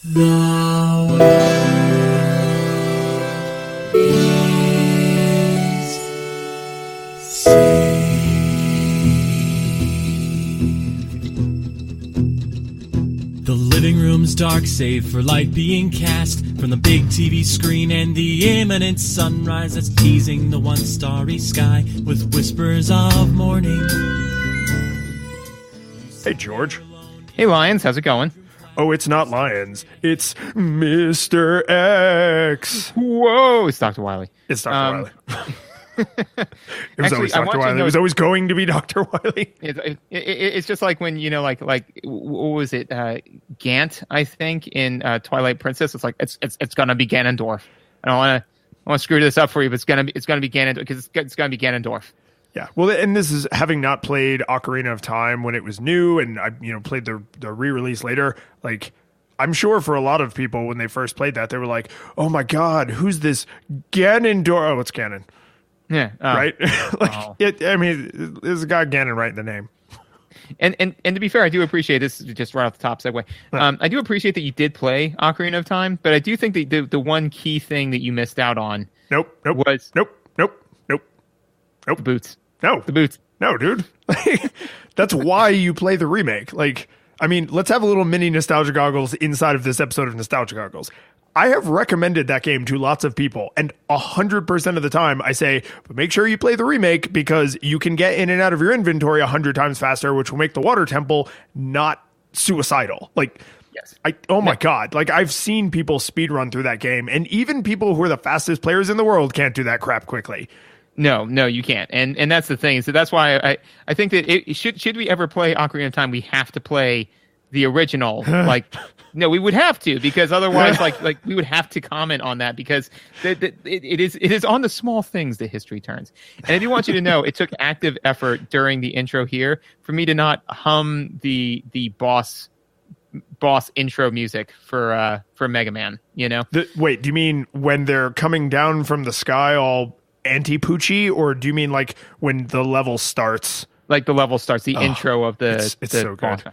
The world is saved. The living room's dark, save for light being cast from the big TV screen and the imminent sunrise that's teasing the one starry sky with whispers of morning. Hey, George. Hey, Lions, how's it going? Oh, it's not Lions. It's Mr. X. Whoa, it's Dr. Wiley. It's Dr. Wiley. It was Actually, always I Dr. want you to Wiley. know- It was always going to be Dr. Wiley. It's just like when, you know, like what was it? Gant, I think, in Twilight Princess. It's like it's gonna be Ganondorf. I don't want to screw this up for you, but it's gonna be Ganondorf because it's gonna be Ganondorf. Yeah. Well, and this is having not played Ocarina of Time when it was new, and I, played the re-release later. Like, I'm sure for a lot of people when they first played that, they were like, "Oh my God, who's this Ganondorf?" Oh, it's Ganon. Yeah. Right. There's a guy Ganon right in the name. And to be fair, I do appreciate this. Just right off the top segue. I do appreciate that you did play Ocarina of Time, but I do think that the one key thing that you missed out on. Nope. Was Nope. the boots. No. The boots. No, dude. That's why you play the remake. Like, I mean, let's have a little mini Nostalgia Goggles inside of this episode of Nostalgia Goggles. I have recommended that game to lots of people, and 100% of the time I say, but make sure you play the remake because you can get in and out of your inventory 100 times faster, which will make the water temple not suicidal. Like, Yes. oh my God. Like, I've seen people speedrun through that game, and even people who are the fastest players in the world can't do that crap quickly. No, you can't. And that's the thing. So that's why I think that should we ever play Ocarina of Time, we have to play the original. No, we would have to, because otherwise, like we would have to comment on that, because it is on the small things that history turns. And I do want you to know, it took active effort during the intro here for me to not hum the boss intro music for Mega Man. You know? Wait, do you mean when they're coming down from the sky all anti-Poochie, or do you mean like when the level starts? Like the level starts, the intro of the it's the so boss. good.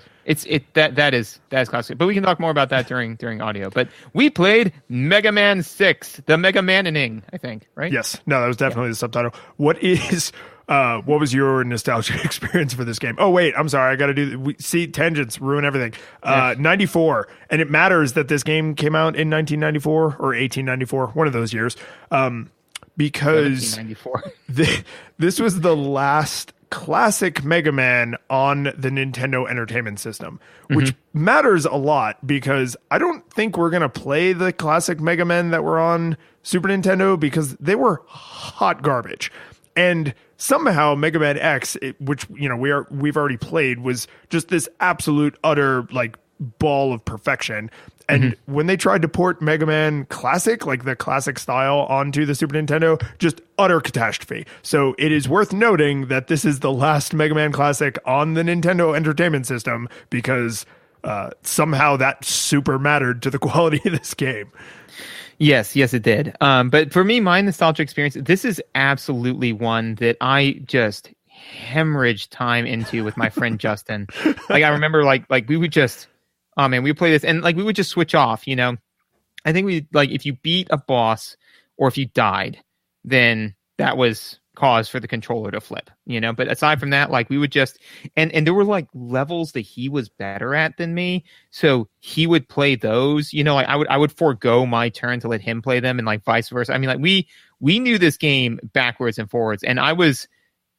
That is classic. But we can talk more about that during audio. But we played Mega Man 6, the Mega Man-ing, I think, right? Yes. No, that was definitely the subtitle. What was your nostalgia experience for this game? Oh wait, I'm sorry. I got to do tangents ruin everything. 94, and it matters that this game came out in 1994 or 1894, one of those years. Because 1794. This was the last classic Mega Man on the Nintendo Entertainment System, which matters a lot because I don't think we're going to play the classic Mega Men that were on Super Nintendo because they were hot garbage. And somehow Mega Man X, which we've already played, was just this absolute utter like ball of perfection. And when they tried to port Mega Man Classic, like the classic style, onto the Super Nintendo, just utter catastrophe. So it is worth noting that this is the last Mega Man Classic on the Nintendo Entertainment System because somehow that super mattered to the quality of this game. Yes, it did. But for me, my nostalgia experience, this is absolutely one that I just hemorrhaged time into with my friend Justin. Like, I remember like we would just... Oh man, we would play this and like we would just switch off, you know. I think we like if you beat a boss or if you died, then that was cause for the controller to flip, you know. But aside from that, like we would just and there were like levels that he was better at than me, so he would play those, you know. Like I would forego my turn to let him play them, and like vice versa. I mean, like we knew this game backwards and forwards, and I was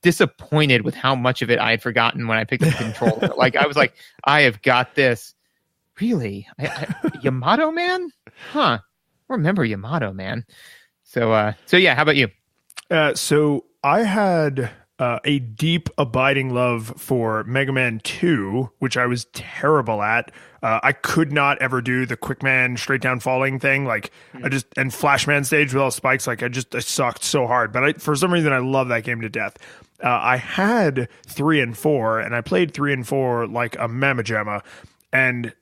disappointed with how much of it I had forgotten when I picked up the controller. Like I was like, I have got this. Really? Yamato Man? Huh. I remember Yamato Man. So yeah, how about you? So I had a deep, abiding love for Mega Man 2, which I was terrible at. I could not ever do the Quickman straight down falling thing. Like and Flashman stage with all spikes. Like I sucked so hard. But for some reason, I love that game to death. I had 3 and 4, and I played 3 and 4 like a mamma jamma. And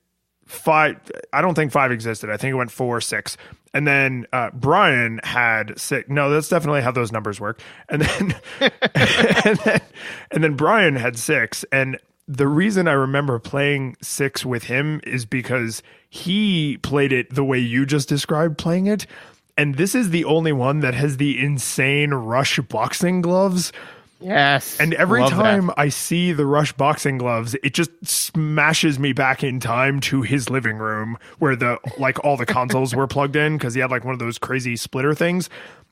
5, I don't think 5 existed. I think it went 4, 6. And then Brian had 6. No, that's definitely how those numbers work. And then and then Brian had 6. And the reason I remember playing 6 with him is because he played it the way you just described playing it. And this is the only one that has the insane Rush boxing gloves. Yes. And every love time that. I see the Rush boxing gloves, it just smashes me back in time to his living room where the like all the consoles were plugged in, because he had like one of those crazy splitter things.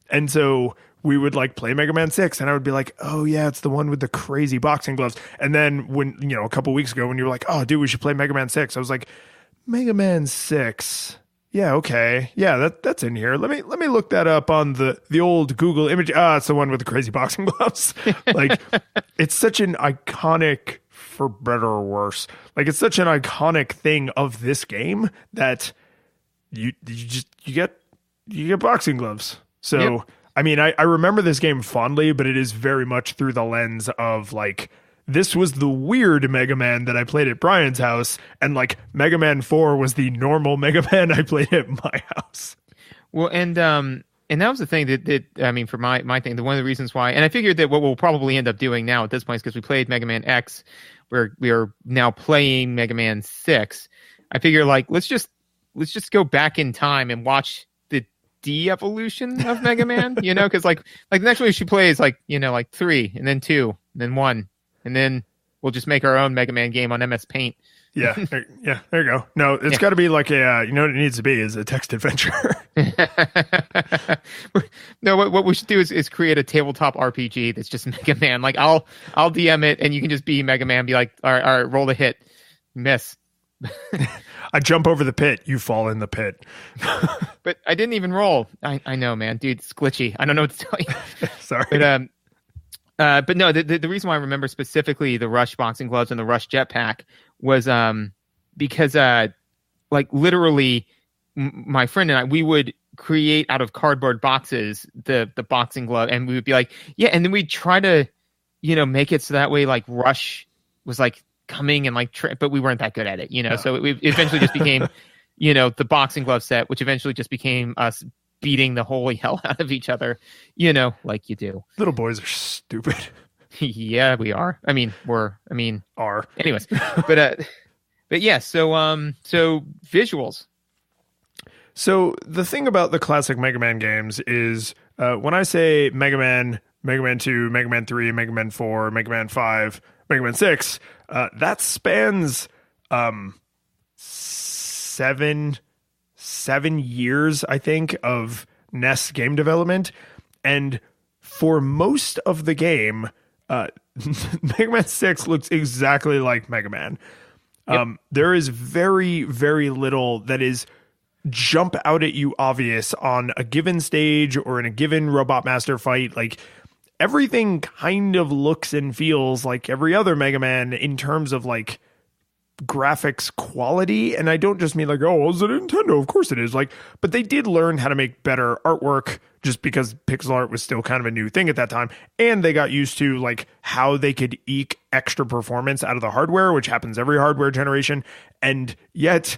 And so we would like play Mega Man 6 and I would be like, oh yeah, it's the one with the crazy boxing gloves. And then when, you know, a couple weeks ago when you were like, oh dude, we should play Mega Man 6, I was like, Mega Man 6. Yeah, okay. Yeah, that's in here. Let me look that up on the old Google image. It's the one with the crazy boxing gloves. Like, it's such an iconic, for better or worse, like it's such an iconic thing of this game that you get boxing gloves. So Yep. I mean, I remember this game fondly, but it is very much through the lens of like, this was the weird Mega Man that I played at Brian's house, and like Mega Man 4 was the normal Mega Man I played at my house. Well, and that was the thing that I mean, for my thing, one of the reasons why, and I figured that what we'll probably end up doing now at this point is because we played Mega Man X, we are now playing Mega Man 6. I figure like let's just go back in time and watch the de-evolution of Mega Man, you know, because like the next one we should play is like, you know, like 3 and then 2 and then 1. And then we'll just make our own Mega Man game on MS Paint. Yeah, there you go. No, it's got to be like a, you know what it needs to be is a text adventure. No, what we should do is create a tabletop RPG that's just Mega Man. Like I'll DM it, and you can just be Mega Man. Be like, all right, roll the hit, miss. I jump over the pit, you fall in the pit. But I didn't even roll. I know, man, dude, it's glitchy. I don't know what to tell you. Sorry. But no, the reason why I remember specifically the Rush boxing gloves and the Rush jetpack was because like literally my friend and I, we would create out of cardboard boxes the boxing glove, and we would be like, yeah, and then we'd try to, you know, make it so that way like Rush was like coming and like but we weren't that good at it, you know. No. So it eventually just became, you know, the boxing glove set, which eventually just became us beating the holy hell out of each other, you know, like you do. Little boys are stupid. Yeah, we are. Are. Anyways, but yeah, so visuals. So the thing about the classic Mega Man games is when I say Mega Man 2, Mega Man 3, Mega Man 4, Mega Man 5, Mega Man 6, that spans 7 years, I think, of NES game development. And for most of the game, Mega Man 6 looks exactly like Mega Man. Yep. There is very, very little that is jump out at you obvious on a given stage or in a given Robot Master fight. Like, everything kind of looks and feels like every other Mega Man in terms of like graphics quality. And I don't just mean like, oh, is it Nintendo? Of course it is. Like, but they did learn how to make better artwork just because pixel art was still kind of a new thing at that time. And they got used to like how they could eke extra performance out of the hardware, which happens every hardware generation. And yet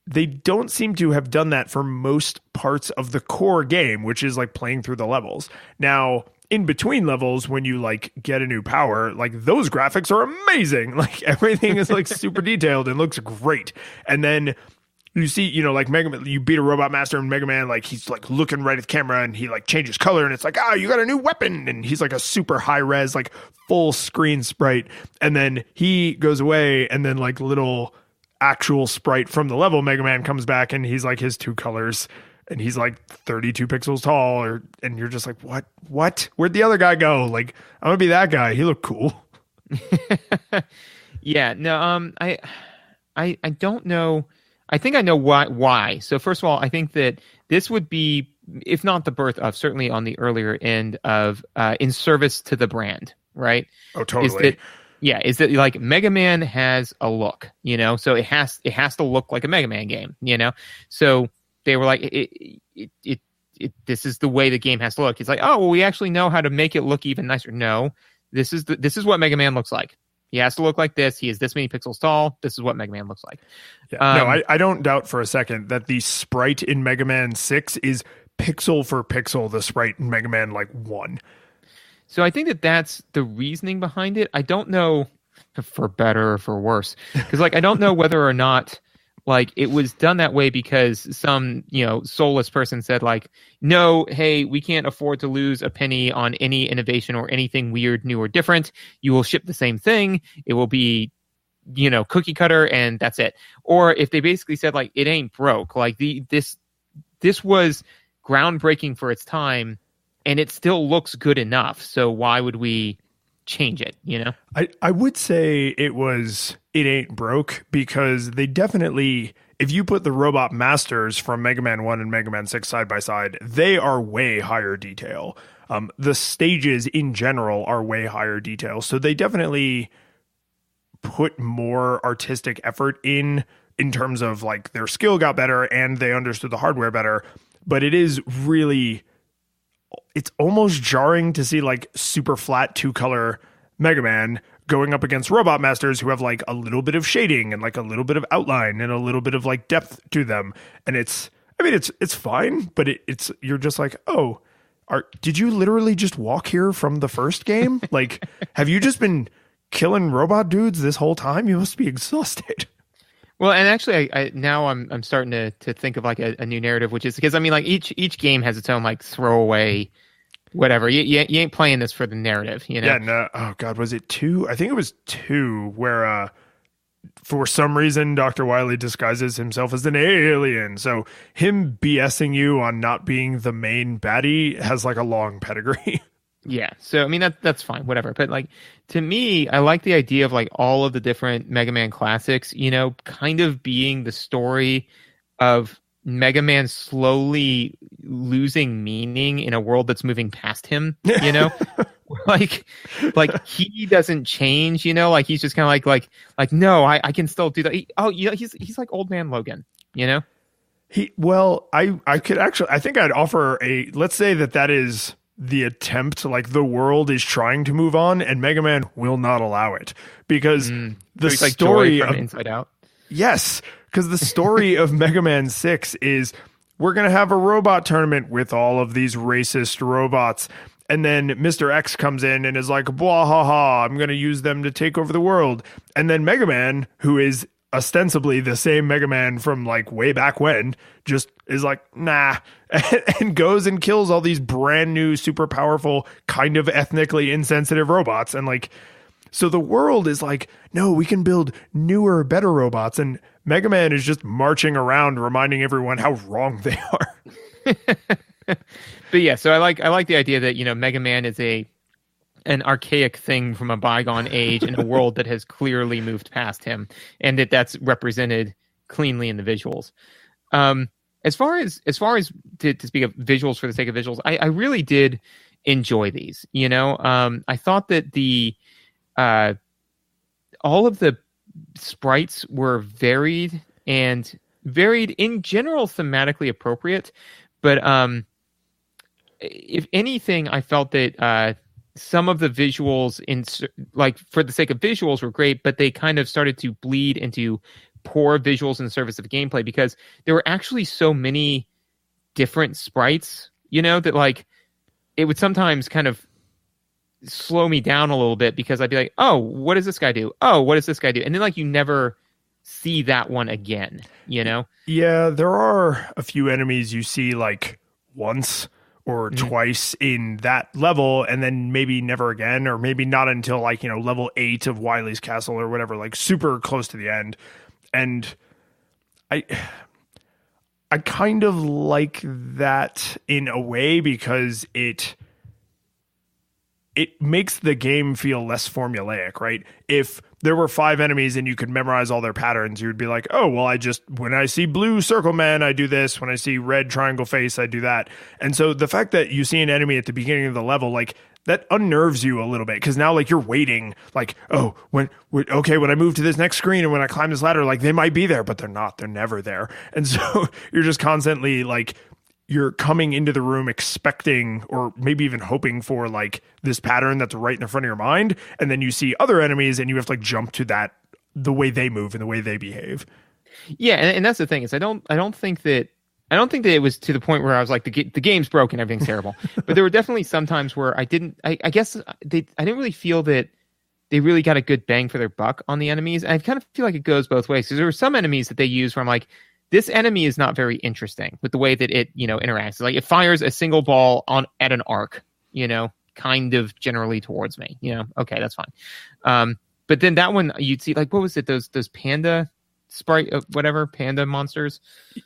they don't seem to have done that for most parts of the core game, which is like playing through the levels. Now, in between levels, when you like get a new power, like those graphics are amazing. Like everything is like super detailed and looks great. And then you see, you know, like Mega Man, you beat a Robot Master in Mega Man, like he's like looking right at the camera and he like changes color and it's like, you got a new weapon. And he's like a super high res, like full screen sprite. And then he goes away and then like little actual sprite from the level Mega Man comes back and he's like his 2 colors. And he's like 32 pixels tall, and you're just like, what? Where'd the other guy go? Like, I'm gonna be that guy. He looked cool. Yeah, no, I don't know. I think I know why. So first of all, I think that this would be, if not the birth of, certainly on the earlier end of, in service to the brand, right? Oh, totally. Is that like Mega Man has a look, you know, so it has to look like a Mega Man game, you know, so they were like, this is the way the game has to look. It's like, oh, well, we actually know how to make it look even nicer. No, this is what Mega Man looks like. He has to look like this. He is this many pixels tall. This is what Mega Man looks like. Yeah. No, I don't doubt for a second that the sprite in Mega Man 6 is pixel for pixel the sprite in Mega Man like 1. So I think that that's the reasoning behind it. I don't know. for better or for worse. Because like I don't know whether or not like it was done that way because some, soulless person said like, no, hey, we can't afford to lose a penny on any innovation or anything weird, new or different. You will ship the same thing. It will be, cookie cutter and that's it. Or if they basically said like, it ain't broke, like this was groundbreaking for its time and it still looks good enough. So why would we change it, I would say it ain't broke because they definitely, if you put the Robot Masters from Mega Man 1 and Mega Man 6 side by side, they are way higher detail. The stages in general are way higher detail. So they definitely put more artistic effort in terms of like their skill got better and they understood the hardware better. But it is really, it's almost jarring to see like super flat 2-color Mega Man going up against Robot Masters who have like a little bit of shading and like a little bit of outline and a little bit of like depth to them. And it's fine, but it's you're just like, oh, did you literally just walk here from the first game? Like, have you just been killing robot dudes this whole time? You must be exhausted. Well, and actually, I now I'm starting to think of like a new narrative, which is because I mean, like each game has its own like throwaway, whatever. You ain't playing this for the narrative, Yeah. No. Oh God, was it 2? I think it was 2 where for some reason Dr. Wily disguises himself as an alien. So him BSing you on not being the main baddie has like a long pedigree. Yeah, so I mean that's fine, whatever. But like to me, I like the idea of like all of the different Mega Man classics, kind of being the story of Mega Man slowly losing meaning in a world that's moving past him. like he doesn't change. Like he's just kind of like no, I can still do that. He's like Old Man Logan. I could actually, I think I'd offer let's say that is the attempt, like the world is trying to move on and Mega Man will not allow it because the so story like of Inside Out. Yes, because the story of Mega Man 6 is we're going to have a robot tournament with all of these racist robots. And then Mr. X comes in and is like, blah, ha, ha, I'm going to use them to take over the world. And then Mega Man, who is ostensibly the same Mega Man from like way back when, just is like, nah, and goes and kills all these brand new, super powerful, kind of ethnically insensitive robots. And like, so the world is like, no, we can build newer, better robots. And Mega Man is just marching around reminding everyone how wrong they are. But yeah, so I like the idea that, Mega Man is an archaic thing from a bygone age in a world that has clearly moved past him, and that's represented cleanly in the visuals. As far as to speak of visuals for the sake of visuals, I really did enjoy these. I thought that the all of the sprites were varied in general, thematically appropriate, but if anything, I felt that some of the visuals like for the sake of visuals were great, but they kind of started to bleed into poor visuals in service of gameplay because there were actually so many different sprites, that like it would sometimes kind of slow me down a little bit because I'd be like, oh, what does this guy do? Oh, what does this guy do? And then like you never see that one again, Yeah, there are a few enemies you see like once or twice in that level and then maybe never again, or maybe not until like, level 8 of Wily's Castle or whatever, like super close to the end. And I kind of like that in a way because it makes the game feel less formulaic, right? If there were 5 enemies and you could memorize all their patterns, you would be like, oh, well, when I see blue circle man, I do this. When I see red triangle face, I do that. And so the fact that you see an enemy at the beginning of the level, like that unnerves you a little bit because now like you're waiting like, oh, when I move to this next screen and when I climb this ladder, like they might be there, but they're not. They're never there. And so you're just constantly like, you're coming into the room expecting or maybe even hoping for like this pattern that's right in the front of your mind. And then you see other enemies and you have to like jump to that, the way they move and the way they behave. Yeah. And that's the thing is I don't think that it was to the point where I was like, the game's broken, everything's terrible. But there were definitely some times where I didn't really feel that they really got a good bang for their buck on the enemies. And I kind of feel like it goes both ways, because there were some enemies that they use where I'm like, this enemy is not very interesting with the way that it, interacts. Like, it fires a single ball at an arc, kind of generally towards me. Okay, that's fine. But then that one you'd see, like, what was it? Those panda sprite, whatever, panda monsters.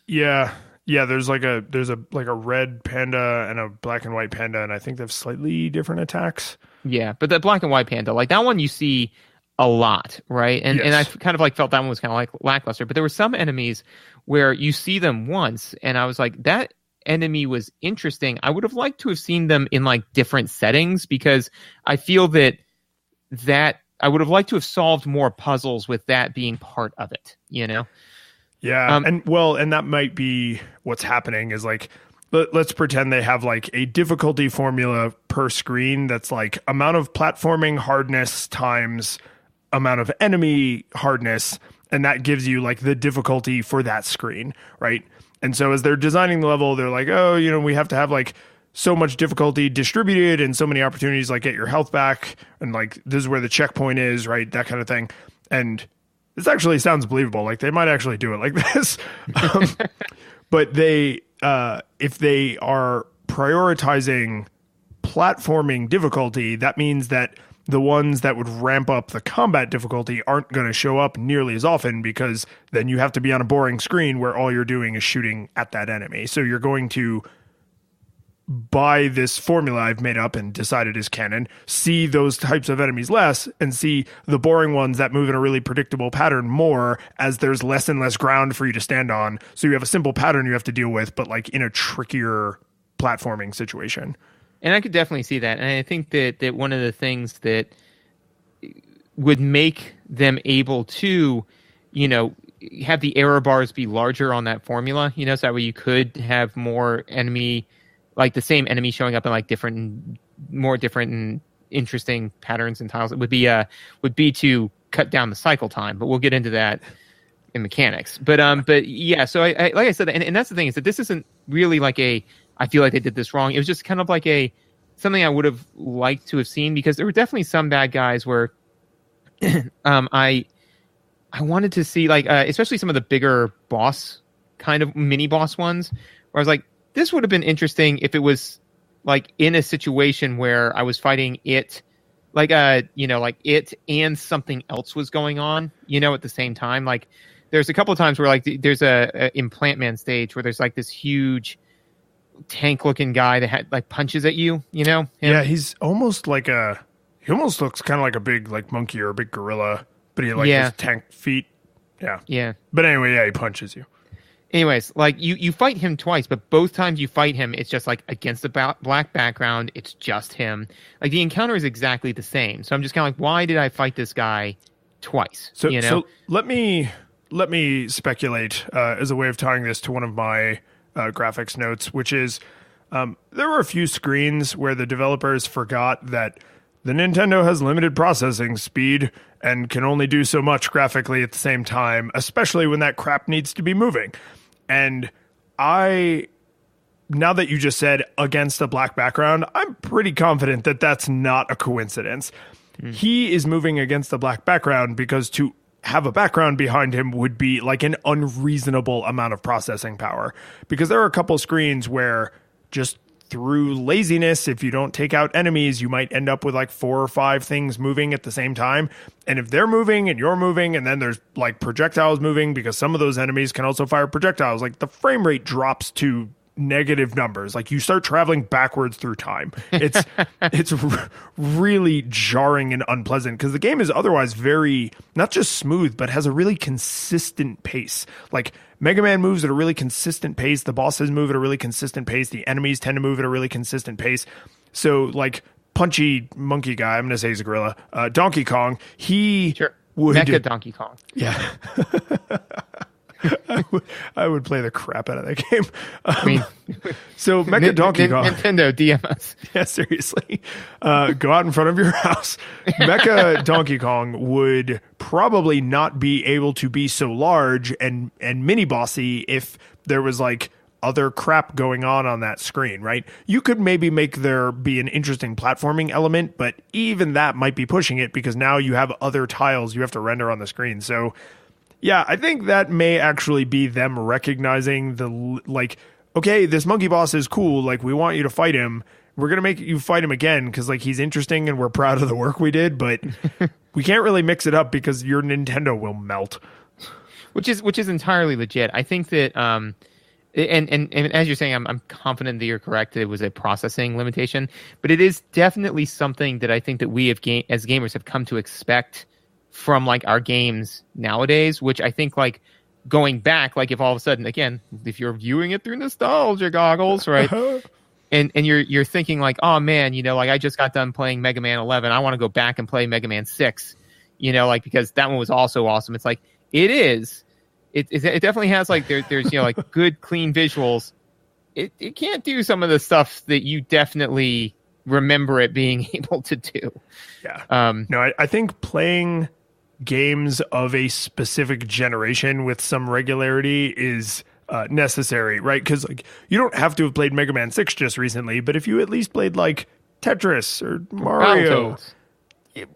Yeah. There's a red panda and a black and white panda, and I think they have slightly different attacks. Yeah, but the black and white panda, like that one you see a lot, right? And I kind of like felt that one was kind of like lackluster. But there were some enemies where you see them once, and I was like, that enemy was interesting. I would have liked to have seen them in like different settings, because I feel that I would have liked to have solved more puzzles with that being part of it, Yeah. And that might be what's happening is like, let's pretend they have like a difficulty formula per screen that's like amount of platforming hardness times amount of enemy hardness, and that gives you like the difficulty for that screen, right? And so as they're designing the level, they're like, oh, we have to have like so much difficulty distributed and so many opportunities, like get your health back, and like this is where the checkpoint is, right? That kind of thing. And this actually sounds believable. Like they might actually do it like this. But they, if they are prioritizing platforming difficulty, that means that the ones that would ramp up the combat difficulty aren't going to show up nearly as often, because then you have to be on a boring screen where all you're doing is shooting at that enemy. So you're going to buy this formula I've made up and decided is canon, see those types of enemies less, and see the boring ones that move in a really predictable pattern more, as there's less and less ground for you to stand on. So you have a simple pattern you have to deal with, but like in a trickier platforming situation. And I could definitely see that. And I think that one of the things that would make them able to, have the error bars be larger on that formula, so that way you could have more enemy, like the same enemy showing up in like more different and interesting patterns and tiles. It would be to cut down the cycle time, but we'll get into that in mechanics. But yeah, so I like I said, and that's the thing, is that this isn't really like I feel like they did this wrong. It was just kind of like something I would have liked to have seen, because there were definitely some bad guys where I wanted to see, like, especially some of the bigger boss, kind of mini boss ones, where I was like, this would have been interesting if it was like in a situation where I was fighting it, like like it and something else was going on, at the same time. Like there's a couple of times where like there's a Implant Man stage where there's like this huge tank looking guy that like punches at you, him. Yeah, he's almost like he almost looks kind of like a big like monkey or a big gorilla, but he has tank feet. Yeah. But anyway, yeah, he punches you. Anyways, like you fight him twice, but both times you fight him, it's just like against the black background. It's just him. Like the encounter is exactly the same. So I'm just kind of like, why did I fight this guy twice? So let me speculate as a way of tying this to one of my graphics notes, which is there were a few screens where the developers forgot that the Nintendo has limited processing speed and can only do so much graphically at the same time, especially when that crap needs to be moving. And now that you just said against a black background, I'm pretty confident that that's not a coincidence. He is moving against the black background because to have a background behind him would be like an unreasonable amount of processing power. Because there are a couple screens where just through laziness, if you don't take out enemies, you might end up with like 4 or 5 things moving at the same time. And if they're moving and you're moving, and then there's like projectiles moving, because some of those enemies can also fire projectiles, like the frame rate drops to negative numbers. Like you start traveling backwards through time. It's really jarring and unpleasant, because the game is otherwise very, not just smooth, but has a really consistent pace. Like Mega Man moves at a really consistent pace. The bosses move at a really consistent pace. The enemies tend to move at a really consistent pace. So like punchy monkey guy, I'm going to say he's a gorilla, Donkey Kong, he would... Mecha Donkey Kong. Yeah. I would play the crap out of that game. So Mecha Donkey Kong, Nintendo DMS. Yeah, seriously. Go out in front of your house. Mecha Donkey Kong would probably not be able to be so large and mini bossy if there was like other crap going on that screen, right? You could maybe make there be an interesting platforming element, but even that might be pushing it because now you have other tiles you have to render on the screen. So yeah, I think that may actually be them recognizing like, okay, this monkey boss is cool. Like, we want you to fight him. We're going to make you fight him again because, like, he's interesting and we're proud of the work we did, but we can't really mix it up because your Nintendo will melt. Which is entirely legit. I think that, and as you're saying, I'm confident that you're correct. That it was a processing limitation, but it is definitely something that I think that we have as gamers have come to expect from like our games nowadays. Which I think, like, going back, like, if all of a sudden, again, if you're viewing it through nostalgia goggles, right? And you're thinking like, oh man, you know, like, I just got done playing Mega Man 11. I want to go back and play Mega Man 6, you know, like, because that one was also awesome. It's like, it definitely has, like, there's, you know, like, good, clean visuals. It can't do some of the stuff that you definitely remember it being able to do. Yeah. No, I think playing games of a specific generation with some regularity is necessary, right? Because, like, you don't have to have played Mega Man 6 just recently, but if you at least played, like, Tetris or Mario,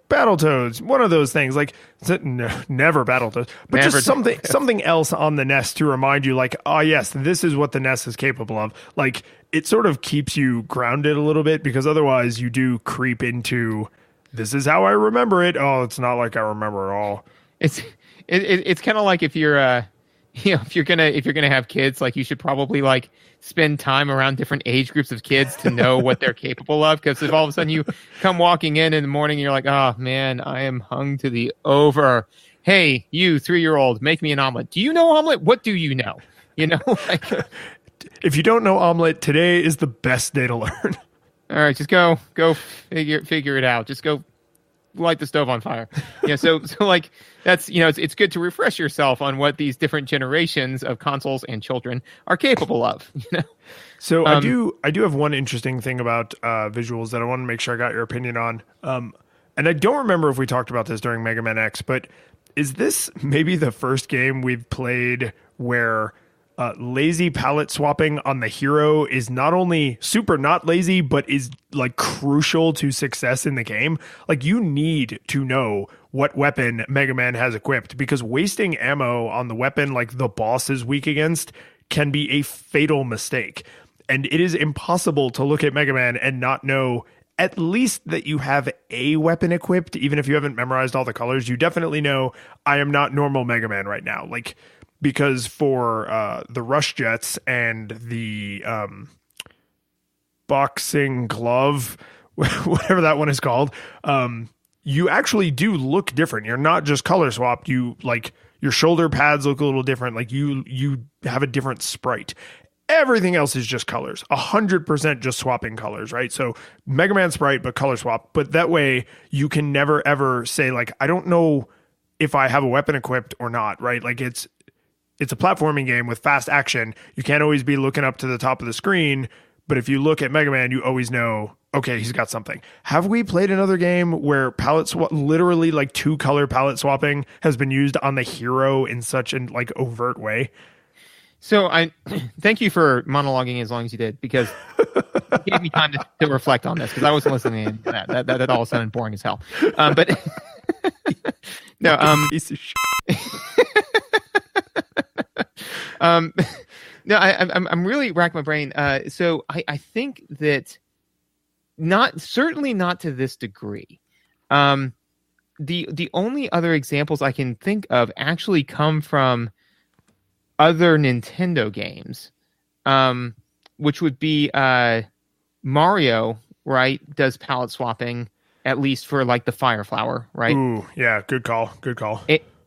Battletoads, one of those things, like, never Battletoads, but never, just something else on the NES to remind you, like, oh yes, this is what the NES is capable of. Like, it sort of keeps you grounded a little bit, because otherwise you do creep into, this is how I remember it. Oh, it's not like I remember it all. It's kind of like if you're you know, if you're gonna have kids, like, you should probably, like, spend time around different age groups of kids to know what they're capable of. Because if all of a sudden you come walking in the morning and you're like, oh man, I am hung to the over. Hey, you 3-year-old, make me an omelet. Do you know omelet? What do you know? You know, like, if you don't know omelet, today is the best day to learn. All right, just go figure it out. Just go light the stove on fire. Yeah, so like, that's, you know, it's good to refresh yourself on what these different generations of consoles and children are capable of, you know. So I do have one interesting thing about visuals that I want to make sure I got your opinion on. And I don't remember if we talked about this during Mega Man X, but is this maybe the first game we've played where lazy palette swapping on the hero is not only super not lazy, but is, like, crucial to success in the game? Like, you need to know what weapon Mega Man has equipped, because wasting ammo on the weapon, like, the boss is weak against, can be a fatal mistake. And it is impossible to look at Mega Man and not know at least that you have a weapon equipped. Even if you haven't memorized all the colors, you definitely know, I am not normal Mega Man right now. Like, because for the Rush Jets and the boxing glove, whatever that one is called, you actually do look different. You're not just color swapped. You, like, your shoulder pads look a little different. Like, you have a different sprite. Everything else is just colors, 100% just swapping colors, right? So Mega Man sprite, but color swap. But that way you can never ever say, like, I don't know if I have a weapon equipped or not, right? Like, it's a platforming game with fast action. You can't always be looking up to the top of the screen, but if you look at Mega Man, you always know, okay, he's got something. Have we played another game where palette swap, literally, like, 2-color palette swapping has been used on the hero in such an, like, overt way? So I thank you for monologuing as long as you did, because it gave me time to reflect on this, because I wasn't listening to that. That all sounded boring as hell. But no, piece of shit. No, I'm really racking my brain. So I think that certainly not to this degree. The only other examples I can think of actually come from other Nintendo games, which would be Mario, right? Does palette swapping, at least for, like, the Fire Flower, right? Ooh, yeah, good call.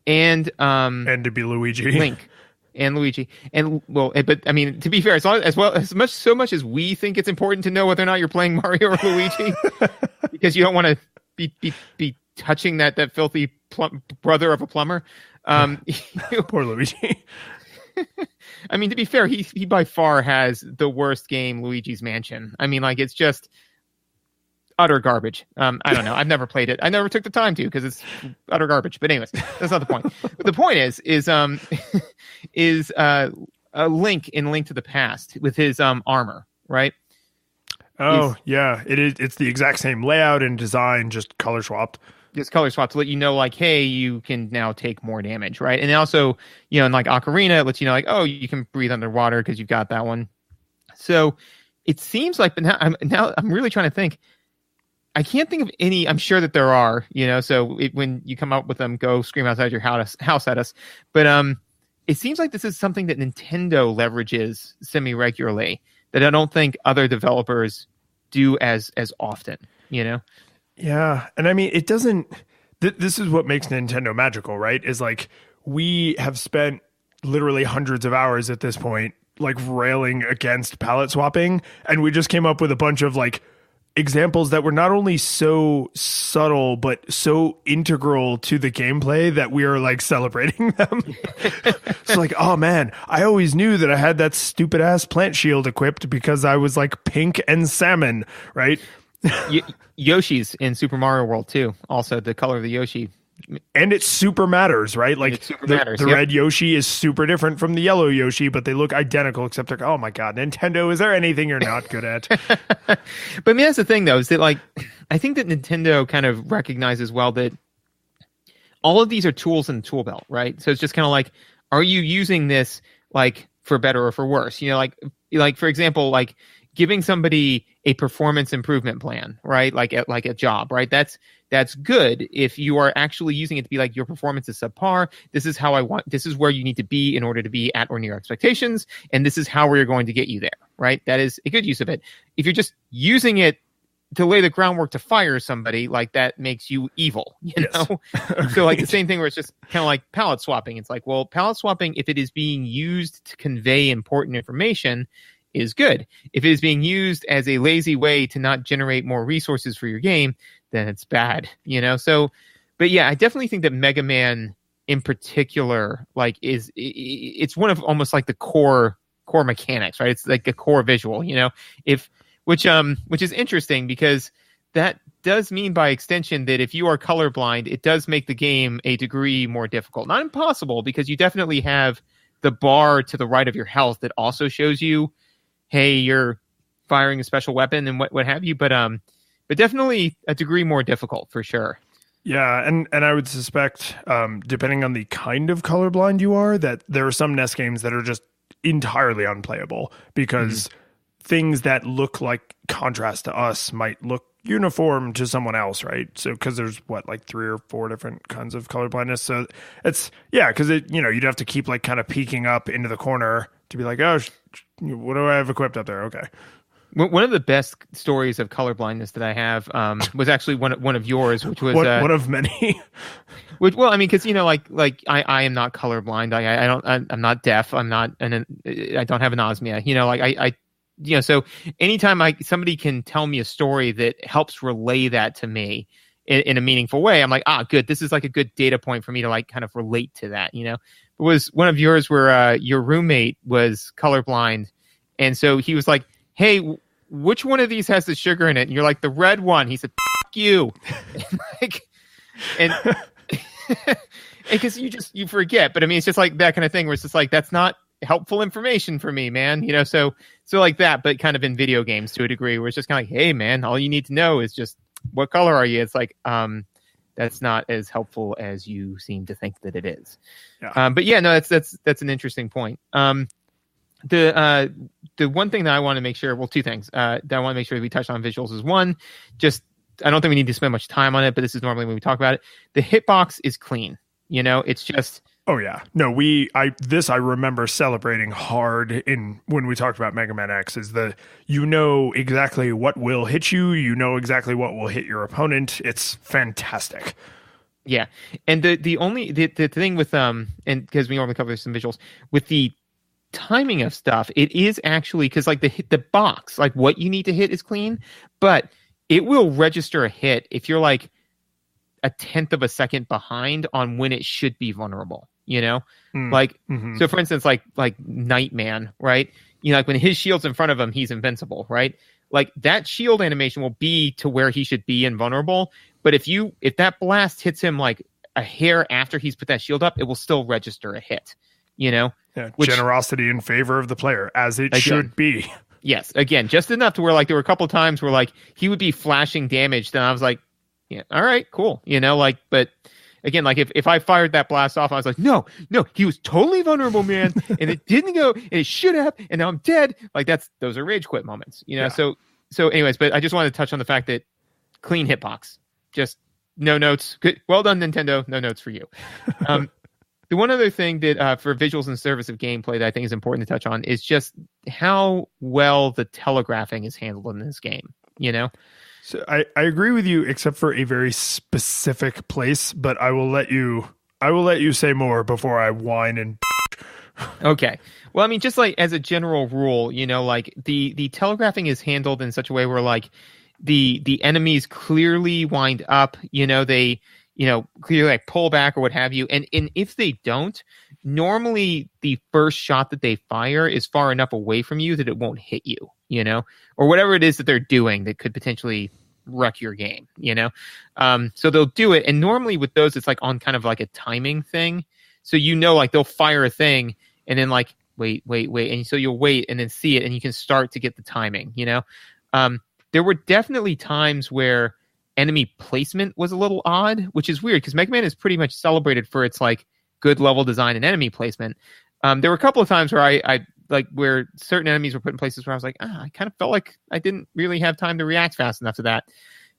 And to be Luigi. Link. And Luigi, and well, but I mean, to be fair, as much as we think it's important to know whether or not you're playing Mario or Luigi, because you don't want to be touching that filthy brother of a plumber. Poor Luigi. I mean, to be fair, he by far has the worst game, Luigi's Mansion. I mean, like, it's just utter garbage. I don't know. I've never played it. I never took the time to, because it's utter garbage. But anyways, that's not the point. The point is Link in Link to the Past with his armor, right? Yeah, it is. It's the exact same layout and design, just color swapped. Just color swap to let you know, like, hey, you can now take more damage, right? And also, in like Ocarina, it lets you know, like, oh, you can breathe underwater because you've got that one. So it seems like, but now I'm really trying to think. I can't think of any. I'm sure that there are, So when you come up with them, go scream outside your house at us. But it seems like this is something that Nintendo leverages semi-regularly that I don't think other developers do as often. Yeah, and I mean, it doesn't. This is what makes Nintendo magical, right? Is like we have spent literally hundreds of hours at this point, like railing against palette swapping, and we just came up with a bunch of like examples that were not only so subtle but so integral to the gameplay that we are like celebrating them. It's like, oh man, I always knew that I had that stupid ass plant shield equipped because I was like pink and salmon, right? Yoshi's in Super Mario World too. Also, the color of the Yoshi. And it super matters, right? Like the red Yoshi is super different from the yellow Yoshi, but they look identical except like, oh my God, Nintendo, is there anything you're not good at? But I mean, that's the thing though, is that like, I think that Nintendo kind of recognizes well that all of these are tools in the tool belt, right? So it's just kind of like, are you using this like for better or for worse? Like for example, like giving somebody a performance improvement plan, right? Like a job, right? That's good if you are actually using it to be like, your performance is subpar. This is this is where you need to be in order to be at or near expectations. And this is how we're going to get you there, right? That is a good use of it. If you're just using it to lay the groundwork to fire somebody, like that makes you evil, know? So like the same thing where it's just kind of like palette swapping. It's like, well, palette swapping, if it is being used to convey important information, is good. If it is being used as a lazy way to not generate more resources for your game, then it's bad, So, but yeah, I definitely think that Mega Man in particular, like it's one of almost like the core mechanics, right? It's like a core visual, which is interesting because that does mean by extension that if you are colorblind, it does make the game a degree more difficult. Not impossible, because you definitely have the bar to the right of your health that also shows you, hey, you're firing a special weapon and what have you, but definitely a degree more difficult for sure. Yeah, and I would suspect, depending on the kind of colorblind you are, that there are some NES games that are just entirely unplayable because things that look like contrast to us might look uniform to someone else, right? So because there's like 3 or 4 different kinds of colorblindness. So it's because you'd have to keep like kind of peeking up into the corner to be like, oh, what do I have equipped up there? Okay. One of the best stories of colorblindness that I have was actually one of yours, which was one of many. Well, I mean, because like I am not colorblind. I'm not deaf. I don't have anosmia. So anytime somebody can tell me a story that helps relay that to me in a meaningful way, I'm like, good. This is like a good data point for me to like kind of relate to that. It was one of yours where your roommate was colorblind, and so he was like, hey, which one of these has the sugar in it? And you're like, the red one. He said, F you. and because you forget. But I mean, it's just like that kind of thing where it's just like, that's not helpful information for me, man. So like that, but kind of in video games to a degree where it's just kind of like, hey, man, all you need to know is just what color are you? It's like, that's not as helpful as you seem to think that it is. Yeah. But yeah, no, that's an interesting point. The one thing that I want to make sure, well, 2 things that I want to make sure we touch on visuals is one, just I don't think we need to spend much time on it, but this is normally when we talk about it. The hitbox is clean. It's just. Oh yeah, no, I remember celebrating hard when we talked about Mega Man X is exactly what will hit you, exactly what will hit your opponent. It's fantastic. Yeah, and the thing with and because we normally cover some visuals with the timing of stuff, it is actually because like the box, like what you need to hit is clean, but it will register a hit if you're like a 1/10 of a second behind on when it should be vulnerable. So for instance, like Nightman, right? Like when his shield's in front of him, he's invincible, right? Like that shield animation will be to where he should be invulnerable. But if that blast hits him like a hair after he's put that shield up, it will still register a hit, Yeah, generosity in favor of the player, as it should be. Yes, again, just enough to where like there were a couple of times where like he would be flashing damage, then I was like, yeah, all right, cool, like, but again, like if I fired that blast off, I was like, no, he was totally vulnerable, man, and it didn't go, and it should have, and now I'm dead. Like those are rage quit moments, Yeah. So anyways, but I just wanted to touch on the fact that clean hitbox, just no notes. Good, well done, Nintendo. No notes for you. The one other thing that for visuals and service of gameplay that I think is important to touch on is just how well the telegraphing is handled in this game. So I agree with you, except for a very specific place. But I will let you say more before I whine and. Okay. Well, I mean, just like as a general rule, like the telegraphing is handled in such a way where like the enemies clearly wind up. They. Clearly like pull back or what have you. And if they don't, normally the first shot that they fire is far enough away from you that it won't hit you, or whatever it is that they're doing that could potentially wreck your game, So they'll do it. And normally with those, it's like on kind of like a timing thing. So, like they'll fire a thing and then like, wait. And so you'll wait and then see it and you can start to get the timing, There were definitely times where enemy placement was a little odd, which is weird because Mega Man is pretty much celebrated for its like good level design and enemy placement. There were a couple of times where I like where certain enemies were put in places where I was like, I kind of felt like I didn't really have time to react fast enough to that.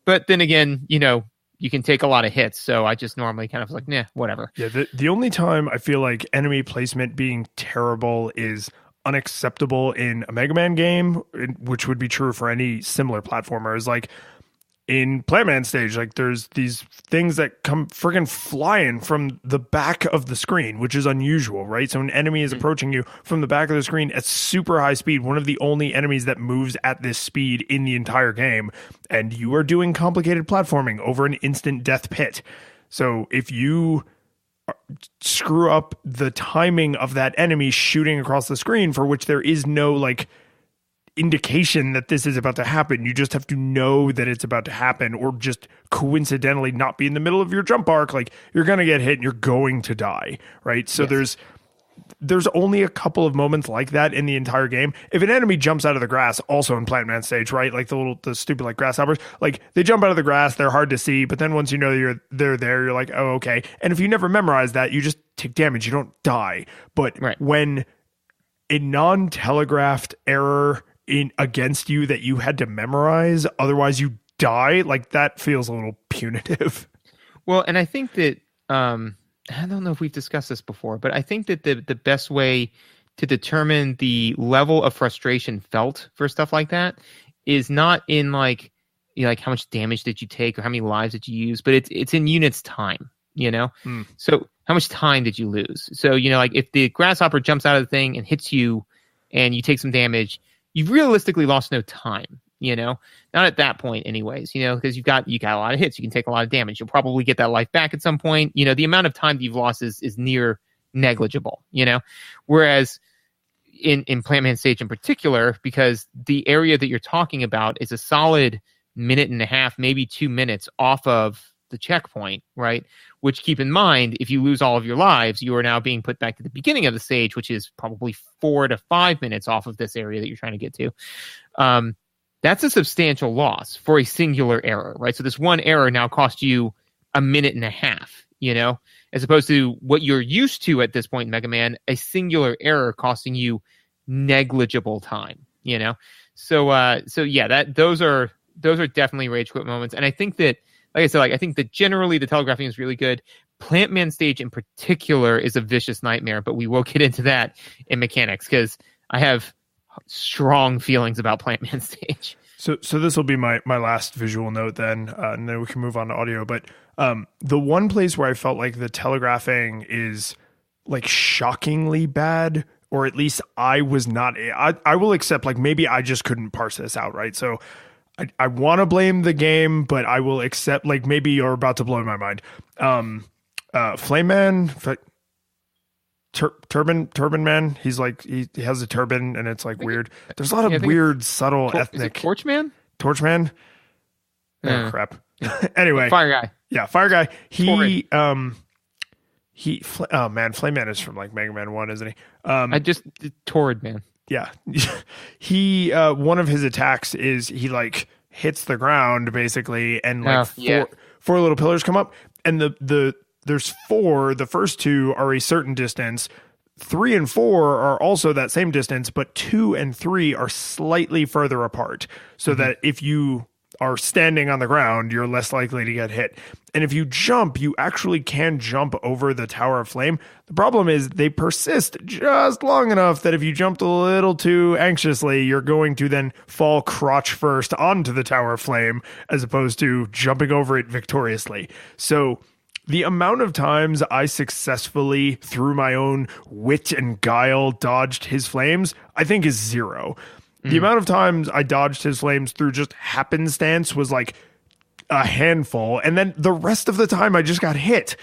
But then again, you can take a lot of hits, so I just normally kind of was like, nah, whatever. Yeah, the only time I feel like enemy placement being terrible is unacceptable in a Mega Man game, which would be true for any similar platformer, is like in Plant Man stage, like there's these things that come friggin' flying from the back of the screen, which is unusual, right? So an enemy is approaching you from the back of the screen at super high speed, one of the only enemies that moves at this speed in the entire game, and you are doing complicated platforming over an instant death pit. So if you screw up the timing of that enemy shooting across the screen, for which there is no like indication that this is about to happen, you just have to know that it's about to happen, or just coincidentally not be in the middle of your jump arc, like you're gonna get hit and you're going to die, right? So yes. There's only a couple of moments like that in the entire game. If an enemy jumps out of the grass, also in Plant Man stage, right? Like the stupid like grasshoppers, like they jump out of the grass, they're hard to see, but then once you know they're there, you're like, oh, okay. And if you never memorize that, you just take damage, you don't die. But right. When a non-telegraphed error against you that you had to memorize, otherwise you die, like that feels a little punitive. Well, and I think that I don't know if we've discussed this before, but I think that the best way to determine the level of frustration felt for stuff like that is not in like how much damage did you take or how many lives did you use, but it's in units time, So how much time did you lose? So like if the grasshopper jumps out of the thing and hits you and you take some damage, you've realistically lost no time, not at that point anyways, because you got a lot of hits. You can take a lot of damage. You'll probably get that life back at some point. The amount of time that you've lost is near negligible, whereas in Plant Man stage in particular, because the area that you're talking about is a solid minute and a half, maybe 2 minutes off of the checkpoint, right? Which, keep in mind, if you lose all of your lives, you are now being put back to the beginning of the stage, which is probably 4 to 5 minutes off of this area that you're trying to get to. That's a substantial loss for a singular error, right? So this one error now cost you a minute and a half, as opposed to what you're used to at this point in Mega Man, a singular error costing you negligible time, So yeah, those are definitely rage quit moments, and I think that. Like I said, I think that generally the telegraphing is really good. Plant Man stage in particular is a vicious nightmare, but we will get into that in mechanics because I have strong feelings about Plant Man stage. So this will be my last visual note then, and then we can move on to audio. But the one place where I felt like the telegraphing is like shockingly bad, or at least I was not. I will accept, like maybe I just couldn't parse this out, right? So. I want to blame the game, but I will accept, like, maybe you're about to blow my mind. Flame Man, Turban Man, he's like, he has a turban and it's like weird. There's a lot of weird, subtle ethnic. Torch Man? Torch Man? Oh, crap. Anyway. Fire Guy. Yeah, Fire Guy. oh man, Flame Man is from like Mega Man 1, isn't he? I just Torrid Man. Yeah. He one of his attacks is he like hits the ground basically, and like four little pillars come up, and there's four. The first two are a certain distance. 3 and 4 are also that same distance, but 2 and 3 are slightly further apart, so that if you are standing on the ground, you're less likely to get hit. And if you jump, you actually can jump over the Tower of Flame. The problem is they persist just long enough that if you jumped a little too anxiously, you're going to then fall crotch first onto the Tower of Flame as opposed to jumping over it victoriously. So the amount of times I successfully, through my own wit and guile, dodged his flames, I think is 0. The amount of times I dodged his flames through just happenstance was like a handful. And then the rest of the time I just got hit.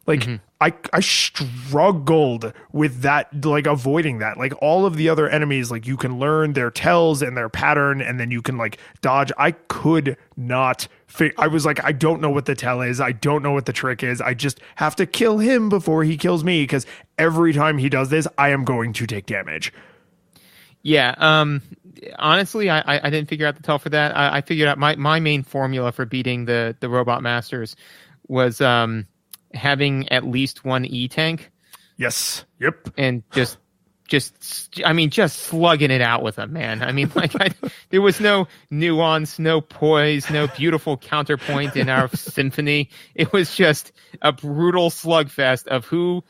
Like I struggled with that, like avoiding that. Like all of the other enemies, like you can learn their tells and their pattern, and then you can like dodge. I could not I was like, I don't know what the tell is. I don't know what the trick is. I just have to kill him before he kills me, because every time he does this, I am going to take damage. Yeah. Honestly, I didn't figure out the tell for that. I figured out my main formula for beating the robot masters was having at least one E-tank. Yes. Yep. And just slugging it out with them, man. I mean, like, there was no nuance, no poise, no beautiful counterpoint in our symphony. It was just a brutal slugfest of who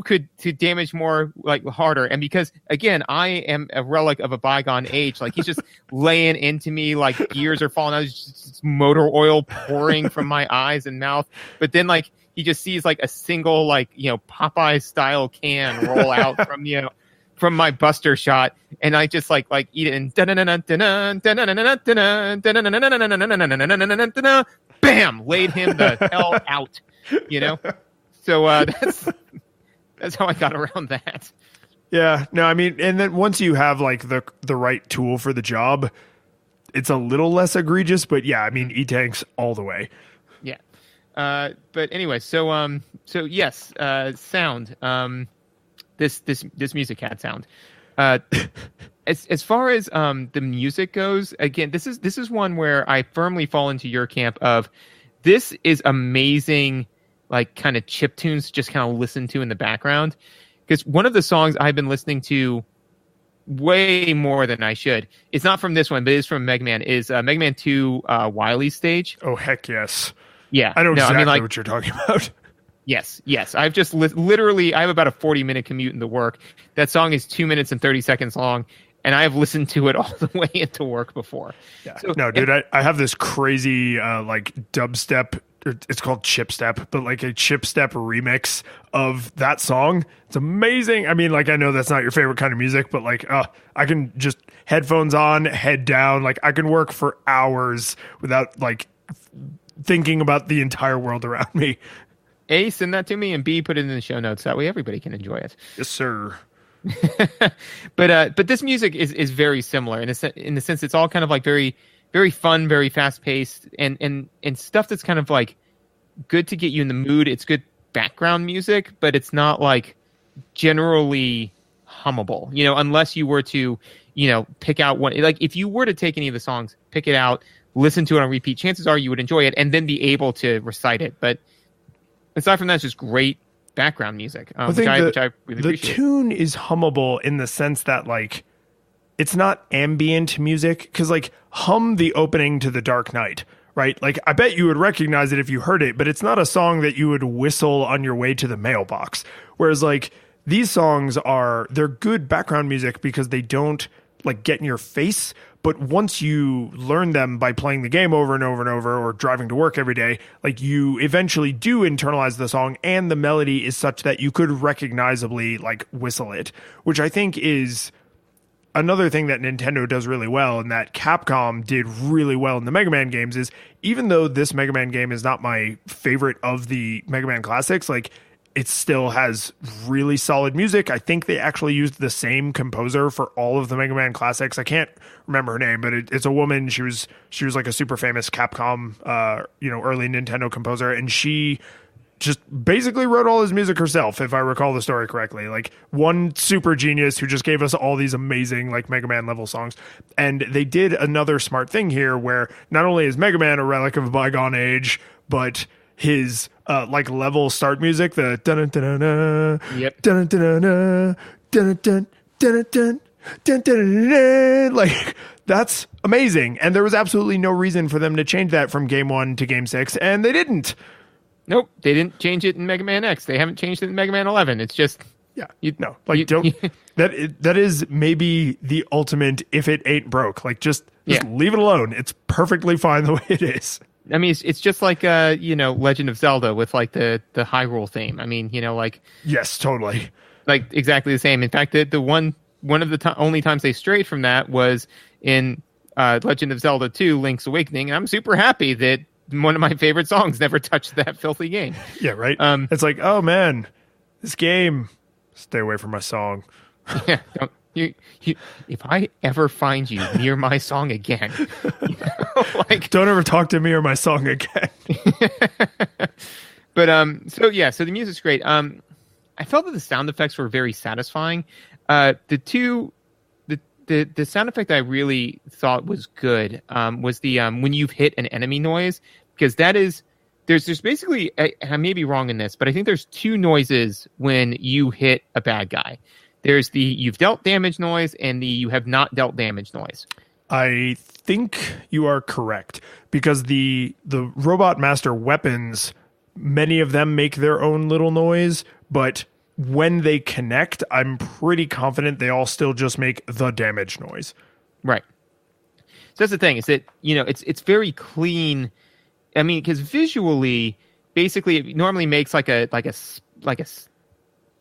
could to damage more, like, harder. And because, again, I am a relic of a bygone age, like, he's just laying into me, like, gears are falling out, just motor oil pouring from my eyes and mouth. But then, like, he just sees, like, a single, like, Popeye style can roll out from my buster shot, and I just like eat it and bam, laid him the hell out, So that's how I got around that. Yeah, no, I mean, and then once you have like the right tool for the job, it's a little less egregious. But yeah, I mean, E-tanks all the way. Yeah, but anyway, so yes, sound. This music had sound. As far as the music goes, again, this is one where I firmly fall into your camp of this is amazing, like kind of chip tunes to just kind of listen to in the background. Because one of the songs I've been listening to way more than I should, it's not from this one, but it's from Mega Man, is Mega Man 2 Wily's stage. Oh, heck yes. Yeah. I know exactly what you're talking about. Yes. I've just literally, I have about a 40-minute commute into work. That song is 2 minutes and 30 seconds long, and I have listened to it all the way into work before. Yeah. So, no, dude, I have this crazy like dubstep, it's called chipstep, but like a chipstep remix of that song. It's amazing. I mean, like, I know that's not your favorite kind of music, but like, I can just headphones on, head down. Like, I can work for hours without like thinking about the entire world around me. A, send that to me, and B, put it in the show notes. That way everybody can enjoy it. Yes, sir. But this music is very similar in the sense it's all kind of like very, very fun, very fast paced, and stuff that's kind of like good to get you in the mood. It's good background music, but it's not like generally hummable, unless you were to, pick out one. Like if you were to take any of the songs, pick it out, listen to it on repeat, chances are you would enjoy it and then be able to recite it. But aside from that, it's just great background music, which I really appreciate. The tune is hummable in the sense that, like, it's not ambient music, because, like, hum the opening to The Dark Knight, right? Like, I bet you would recognize it if you heard it, but it's not a song that you would whistle on your way to the mailbox. Whereas, like, these songs they're good background music because they don't, like, get in your face. But once you learn them by playing the game over and over and over, or driving to work every day, like, you eventually do internalize the song, and the melody is such that you could recognizably, like, whistle it, which I think is another thing that Nintendo does really well, and that Capcom did really well in the Mega Man games, is even though this Mega Man game is not my favorite of the Mega Man classics, like, it still has really solid music. I think they actually used the same composer for all of the Mega Man classics. I can't remember her name, but it's a woman. She was like a super famous Capcom, early Nintendo composer, and she just basically wrote all his music herself, if I recall the story correctly. Like one super genius who just gave us all these amazing like Mega Man level songs. And they did another smart thing here where not only is Mega Man a relic of a bygone age, but his like level start music, the dun dun dun Yep. dun dun dun dun dun dun dun dun dun, like that's amazing. And there was absolutely no reason for them to change that from game 1 to game 6, and they didn't. Nope, they didn't change it in Mega Man X. They haven't changed it in Mega Man 11. It's just that is maybe the ultimate if it ain't broke. Like just leave it alone. It's perfectly fine the way it is. I mean, it's just like Legend of Zelda with like the Hyrule theme. I mean, like yes, totally, like exactly the same. In fact, the one of the only times they strayed from that was in Legend of Zelda 2: Link's Awakening, and I'm super happy that one of my favorite songs never touched that filthy game. Yeah, right. It's like, oh man, this game. Stay away from my song. Yeah, don't, you, if I ever find you near my song again, like don't ever talk to me or my song again. But so the music's great. I felt that the sound effects were very satisfying. The sound effect I really thought was good was the when you've hit an enemy noise, because that is there's basically, I may be wrong in this, but I think there's two noises when you hit a bad guy. There's the you've dealt damage noise and the you have not dealt damage noise. I think you are correct, because the Robot Master weapons, many of them make their own little noise, but when they connect, I'm pretty confident they all still just make the damage noise. Right. So that's the thing, is that, it's very clean. I mean, because visually, basically, it normally makes like a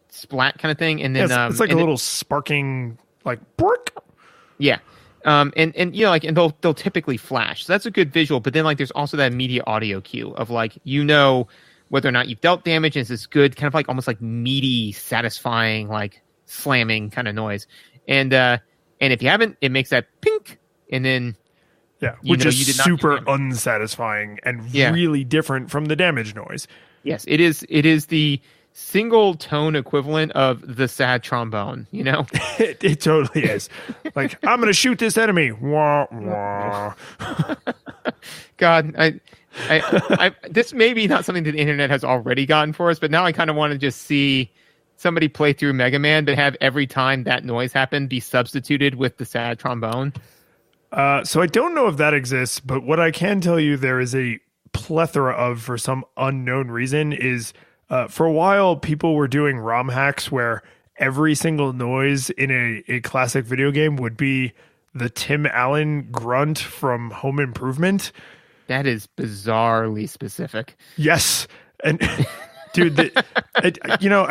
splat kind of thing, and then it's like a little sparking, like bork. Yeah. And they'll typically flash. So that's a good visual, but then like there's also that immediate audio cue of like, whether or not you've dealt damage, and it's this good kind of like almost like meaty, satisfying, like slamming kind of noise. And if you haven't, it makes that pink, and then which is super unsatisfying and really different from the damage noise. Yes, it is. It is the single tone equivalent of the sad trombone, It totally is. Like, I'm going to shoot this enemy. Wah, wah. God, I this may be not something that the internet has already gotten for us, but now I kind of want to just see somebody play through Mega Man, but have every time that noise happen be substituted with the sad trombone. So I don't know if that exists, but what I can tell you there is a plethora of, for some unknown reason, is for a while people were doing ROM hacks where every single noise in a classic video game would be the Tim Allen grunt from Home Improvement. That is bizarrely specific. Yes. And dude, I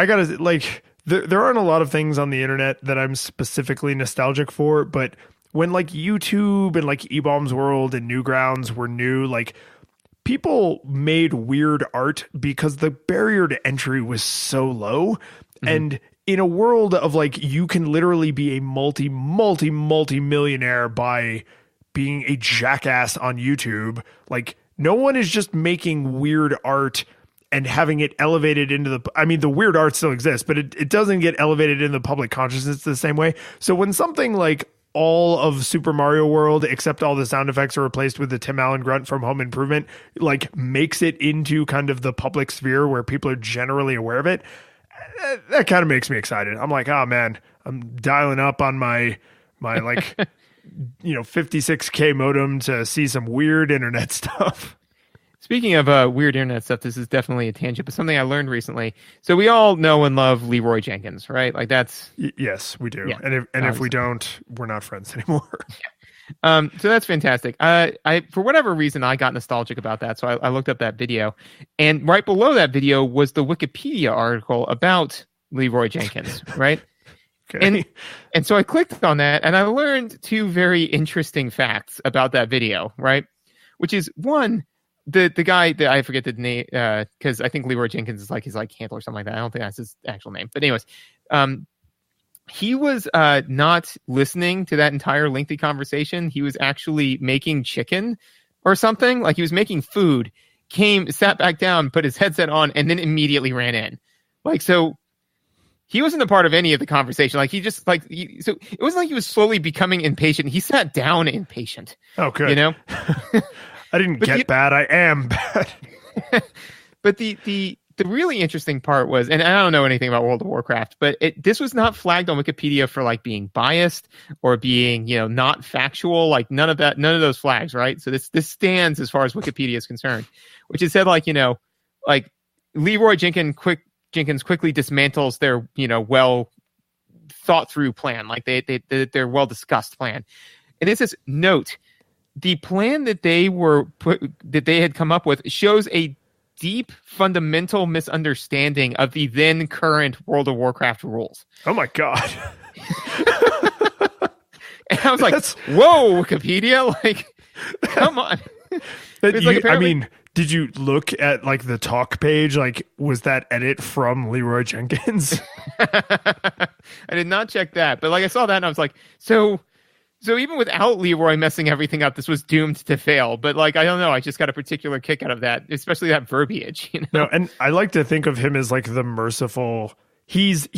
gotta, like, there aren't a lot of things on the internet that I'm specifically nostalgic for, but when like YouTube and like E-Bombs World and Newgrounds were new, like people made weird art because the barrier to entry was so low. Mm-hmm. And in a world of like, you can literally be a multi-millionaire by being a jackass on YouTube. Like, no one is just making weird art and having it elevated into the weird art still exists, but it doesn't get elevated in the public consciousness the same way. So when something like all of Super Mario World, except all the sound effects are replaced with the Tim Allen grunt from Home Improvement, like makes it into kind of the public sphere where people are generally aware of it, that kind of makes me excited. I'm like, oh man, I'm dialing up on my like, 56K modem to see some weird internet stuff. Speaking of weird internet stuff, this is definitely a tangent, but something I learned recently. So we all know and love Leroy Jenkins, right? Like that's yes, we do. Yeah, and if we don't, we're not friends anymore. Yeah. So that's fantastic. I for whatever reason I got nostalgic about that, so I looked up that video, and right below that video was the Wikipedia article about Leroy Jenkins, right? Okay. And so I clicked on that, and I learned two very interesting facts about that video, right? Which is one. The guy that I forget the name, because I think Leroy Jenkins is like his handler or something like that. I don't think that's his actual name. But anyways, he was not listening to that entire lengthy conversation. He was actually making chicken or something. Like he was making food, sat back down, put his headset on, and then immediately ran in. Like, so he wasn't a part of any of the conversation. Like, he just so it wasn't like he was slowly becoming impatient. He sat down impatient. Oh, good. You know, I didn't get bad. I am bad. But the really interesting part was, and I don't know anything about World of Warcraft, but this was not flagged on Wikipedia for like being biased or being, not factual. Like none of those flags, right? So this stands as far as Wikipedia is concerned, which it said like Leroy Jenkins quickly dismantles their well thought through plan, like their well discussed plan, and it says note the plan that they had come up with shows a deep fundamental misunderstanding of the then current World of Warcraft rules. Oh my God. And I was like, whoa, Wikipedia, like, come on. Did you look at like the talk page? Like, was that edit from Leroy Jenkins? I did not check that, but like I saw that and I was like, so even without Leroy messing everything up, this was doomed to fail. But like, I don't know. I just got a particular kick out of that, especially that verbiage. No, and I like to think of him as like the merciful. He's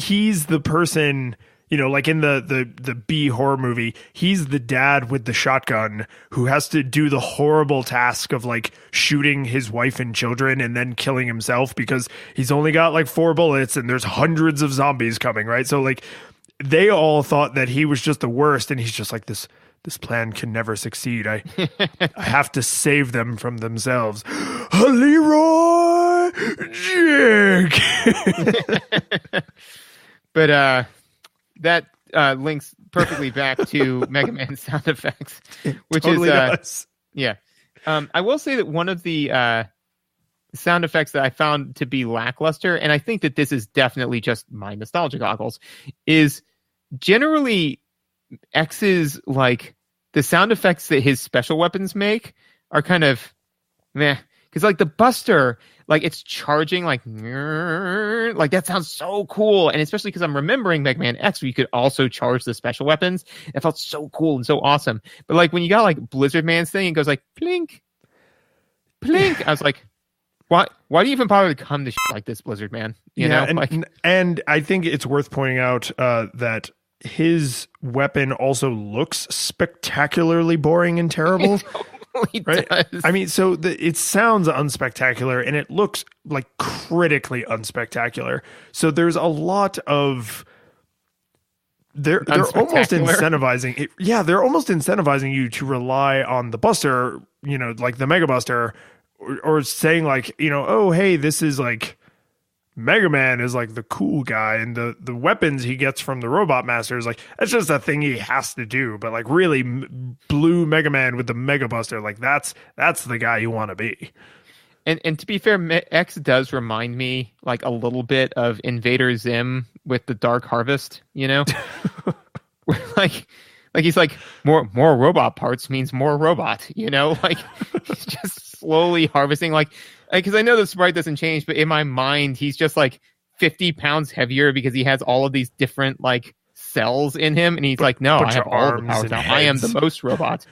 the person, like in the B horror movie, he's the dad with the shotgun who has to do the horrible task of like shooting his wife and children and then killing himself because he's only got like 4 bullets and there's hundreds of zombies coming, right? So like, they all thought that he was just the worst, and he's just like, this plan can never succeed. I have to save them from themselves. Leroy Jenkins. But that links perfectly back to Mega Man sound effects, which totally does. Yeah. I will say that one of the sound effects that I found to be lackluster, and I think that this is definitely just my nostalgia goggles, is generally X's, like, the sound effects that his special weapons make are kind of meh. Because like the Buster, like it's charging like that sounds so cool. And especially because I'm remembering Mega Man X where you could also charge the special weapons. It felt so cool and so awesome. But like when you got like Blizzard Man's thing, it goes like plink, plink. I was like, why do you even bother to come to shit like this, Blizzard Man? You know? And I think it's worth pointing out that his weapon also looks spectacularly boring and terrible. Right? Does. I mean, so it sounds unspectacular and it looks like critically unspectacular. So there's a lot of they're almost incentivizing it. Yeah, they're almost incentivizing you to rely on the Buster, like the Mega Buster, or saying like, oh hey, this is like Mega Man is like the cool guy, and the weapons he gets from the Robot Master is like, that's just a thing he has to do. But like really blue Mega Man with the Mega Buster, like that's the guy you want to be. And to be fair, X does remind me like a little bit of Invader Zim with the Dark Harvest, like he's like more robot parts means more robot, like he's just slowly harvesting like. Because I know the sprite doesn't change, but in my mind, he's just like 50 pounds heavier because he has all of these different like cells in him, and he's like, "No, I have all the powers now. I am the most robot."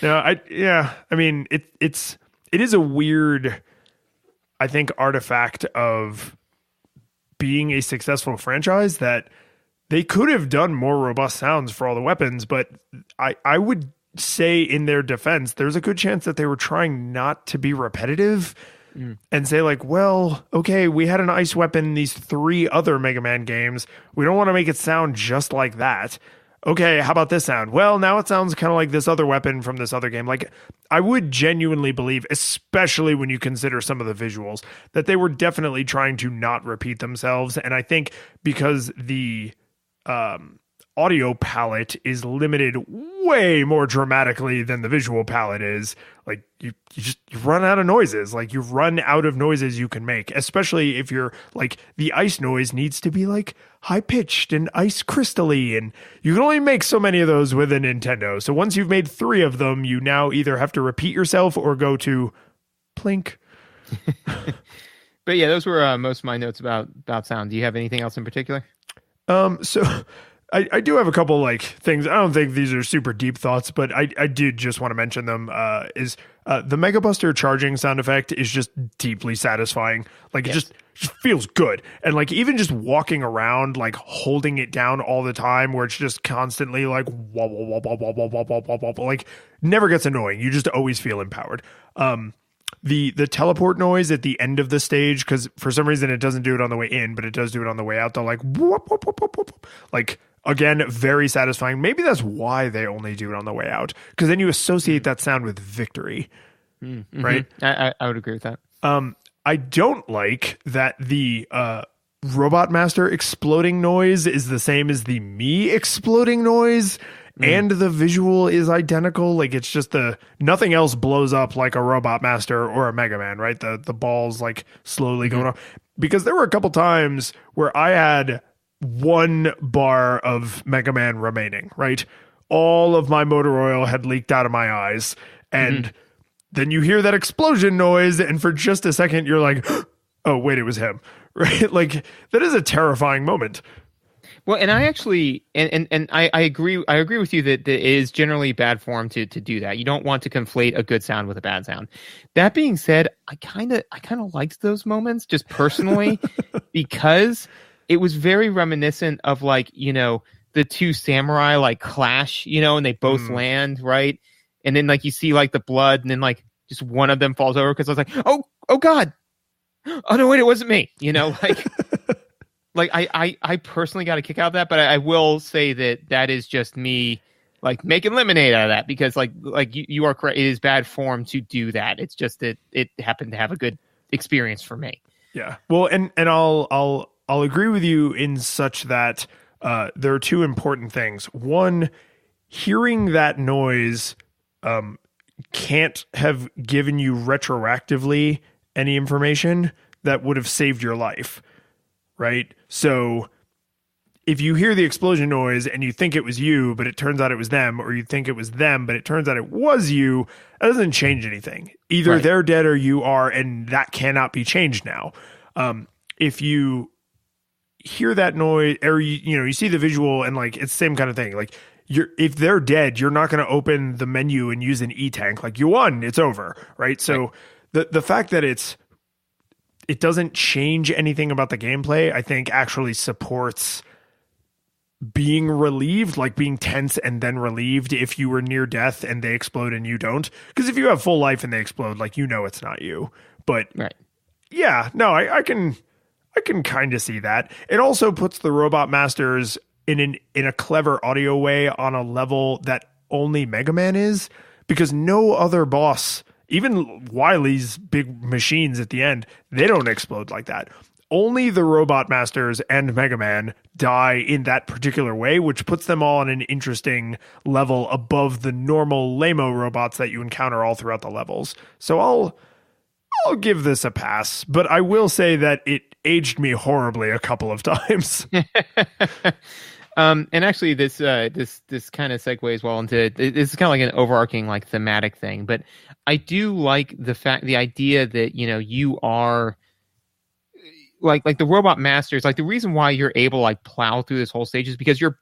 I mean, it is a weird, I think, artifact of being a successful franchise that they could have done more robust sounds for all the weapons, but I would say in their defense, there's a good chance that they were trying not to be repetitive and say like, well, okay, we had an ice weapon in these 3 other Mega Man games. We don't want to make it sound just like that. Okay, how about this sound? Well, now it sounds kind of like this other weapon from this other game. Like, I would genuinely believe, especially when you consider some of the visuals, that they were definitely trying to not repeat themselves. And I think because the audio palette is limited way more dramatically than the visual palette is, like you run out of noises. Like you run out of noises you can make, especially if you're like, the ice noise needs to be like high pitched and ice crystally, and you can only make so many of those with a Nintendo. So once you've made 3 of them, you now either have to repeat yourself or go to plink. But yeah, those were most of my notes about sound. Do you have anything else in particular? So I do have a couple like things. I don't think these are super deep thoughts, but I did just want to mention them. The Mega Buster charging sound effect is just deeply satisfying. Like it just feels good. And like even just walking around, like holding it down all the time where it's just constantly like wobble, wobble, wobble, wobble, wobble, wobble, like never gets annoying. You just always feel empowered. The teleport noise at the end of the stage, because for some reason it doesn't do it on the way in, but it does do it on the way out. The like whoop, whoop, whoop, whoop, whoop. Like again, very satisfying. Maybe that's why they only do it on the way out, because then you associate that sound with victory, right? I would agree with that. I don't like that the Robot Master exploding noise is the same as the me exploding noise. And the visual is identical. Like it's just nothing else blows up like a Robot Master or a Mega Man, right? The balls like slowly going off. Because there were a couple times where I had 1 bar of Mega Man remaining, right? All of my motor oil had leaked out of my eyes. And then you hear that explosion noise, and for just a second you're like, oh wait, it was him. Right? Like that is a terrifying moment. Well, and I actually, and I agree with you that it is generally bad form to do that. You don't want to conflate a good sound with a bad sound. That being said, I kind of liked those moments just personally because it was very reminiscent of like, you know, the 2 samurai like clash, you know, and they both land, right? And then like you see like the blood, and then like just one of them falls over because I was like, oh God, oh no, wait, it wasn't me, you know, like. Like I personally got a kick out of that, but I will say that is just me like making lemonade out of that, because like you are correct. It is bad form to do that. It's just that it happened to have a good experience for me. Yeah. Well, and I'll agree with you in such that there are 2 important things. One, hearing that noise can't have given you retroactively any information that would have saved your life. Right? So if you hear the explosion noise and you think it was you, but it turns out it was them, or you think it was them, but it turns out it was you, that doesn't change anything. Either they're dead or you are, and that cannot be changed now. If you hear that noise, or you see the visual, and like it's the same kind of thing. Like if they're dead, you're not going to open the menu and use an E-tank. Like you won, it's over, right? So the fact that it doesn't change anything about the gameplay, I think actually supports being relieved, like being tense and then relieved if you were near death and they explode and you don't. Because if you have full life and they explode, like it's not you. But yeah, no, I can kind of see that. It also puts the Robot Masters in a clever audio way on a level that only Mega Man is, because no other boss, even Wily's big machines at the end, they don't explode like that. Only the Robot Masters and Mega Man die in that particular way, which puts them all on an interesting level above the normal lame-o robots that you encounter all throughout the levels. So I'll give this a pass, but I will say that it aged me horribly a couple of times. And actually, this kind of segues well into this is kind of like an overarching like thematic thing, but I do like the idea that you are like the Robot Masters. Like the reason why you're able to like plow through this whole stage is because you're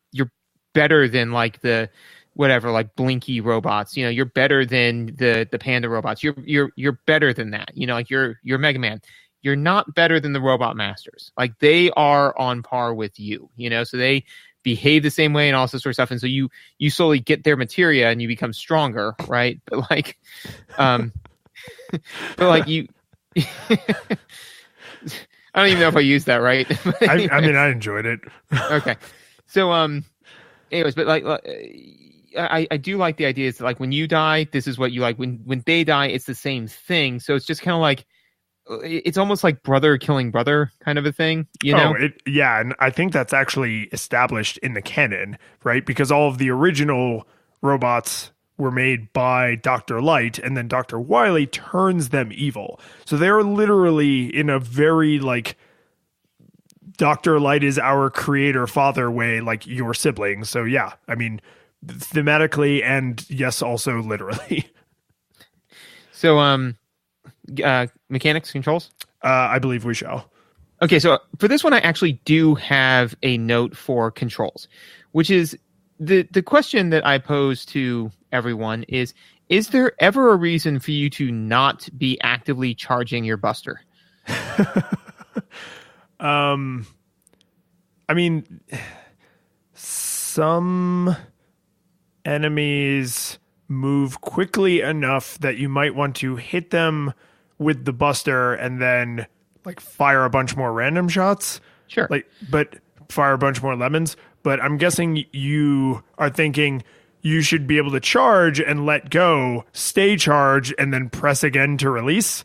better than like the whatever like Blinky robots. You're better than the Panda robots. You're better than that. Like you're Mega Man. You're not better than the Robot Masters. Like they are on par with you. So they behave the same way and all this sort of stuff, and so you slowly get their materia and you become stronger, right? But like you I don't even know if I used that right. I mean I enjoyed it. Okay, so anyways, but like I do like the idea is that, like, when you die, this is what you like. When they die, it's the same thing. So it's just kind of like, it's almost like brother killing brother kind of a thing, know? Yeah, and I think that's actually established in the canon, right? Because all of the original robots were made by Dr. Light, and then Dr. Wily turns them evil. So they're literally in a very, like, Dr. Light is our creator father way, like your siblings. So yeah, I mean, thematically and yes, also literally. So, mechanics, controls? I believe we shall. Okay, so for this one, I actually do have a note for controls, which is the question that I pose to everyone is there ever a reason for you to not be actively charging your buster? I mean, some enemies move quickly enough that you might want to hit them with the buster and then like fire a bunch more random shots. Sure. But fire a bunch more lemons. But I'm guessing you are thinking you should be able to charge and let go, stay charged, and then press again to release.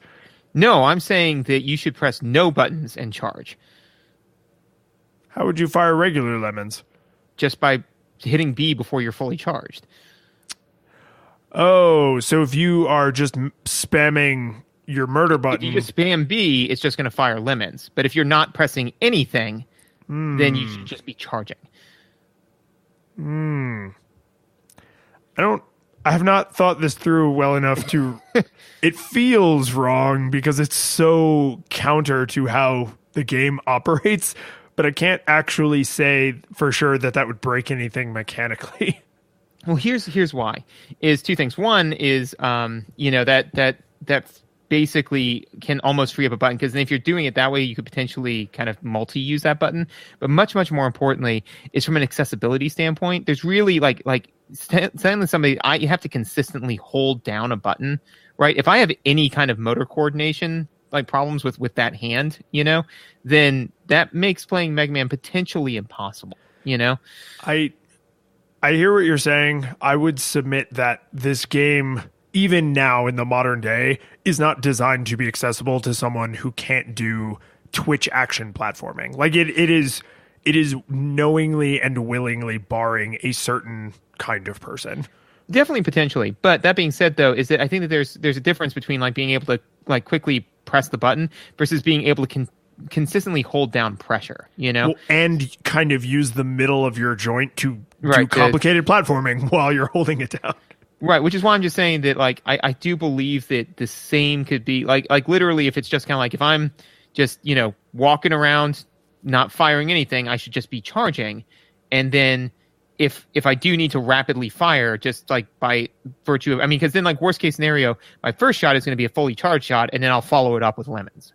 No, I'm saying that you should press no buttons and charge. How would you fire regular lemons? Just by hitting B before you're fully charged. Oh, so if you are just spamming your murder button. If you just spam B, it's just going to fire lemons. But if you're not pressing anything, then you should just be charging. I have not thought this through well enough to. It feels wrong because it's so counter to how the game operates, but I can't actually say for sure that that would break anything mechanically. Well, here's why. Is two things. One is that basically can almost free up a button, because then if you're doing it that way, you could potentially kind of multi-use that button. But much more importantly is from an accessibility standpoint. There's really like telling somebody you have to consistently hold down a button, right? If I have any kind of motor coordination like problems with that hand, then that makes playing Mega Man potentially impossible. I hear what you're saying. I would submit that this game, even now in the modern day, is not designed to be accessible to someone who can't do Twitch action platforming. Like it is knowingly and willingly barring a certain kind of person. Definitely, potentially. But that being said, though, is that I think that there's a difference between like being able to like quickly press the button versus being able to consistently hold down pressure, Well, and kind of use the middle of your joint to do complicated platforming while you're holding it down. Right, which is why I'm just saying that like I do believe that the same could be like literally if it's just kind of like if I'm just walking around not firing anything, I should just be charging, and then if I do need to rapidly fire, just like by virtue of because then like worst case scenario, my first shot is going to be a fully charged shot, and then I'll follow it up with lemons,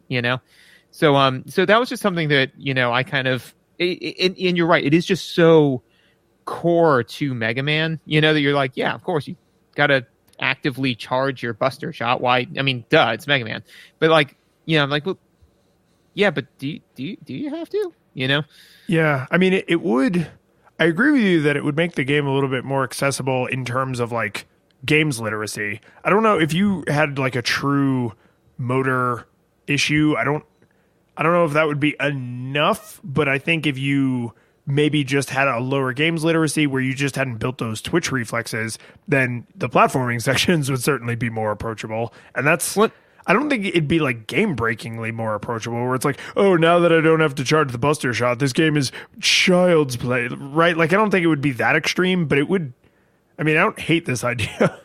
So that was just something that I kind of and you're right, it is just so core to Mega Man, that you're like, yeah, of course you gotta actively charge your buster shot. Why? I mean, duh, it's Mega Man. But like, I'm like, well, yeah, but do you have to? Yeah, I mean, it would. I agree with you that it would make the game a little bit more accessible in terms of like games literacy. I don't know if you had like a true motor issue. I don't know if that would be enough, but I think if you maybe just had a lower games literacy where you just hadn't built those twitch reflexes, then the platforming sections would certainly be more approachable. And that's what I don't think it'd be like game breakingly more approachable where it's like, oh, now that I don't have to charge the buster shot, this game is child's play, right? Like, I don't think it would be that extreme, but it would. I mean, I don't hate this idea.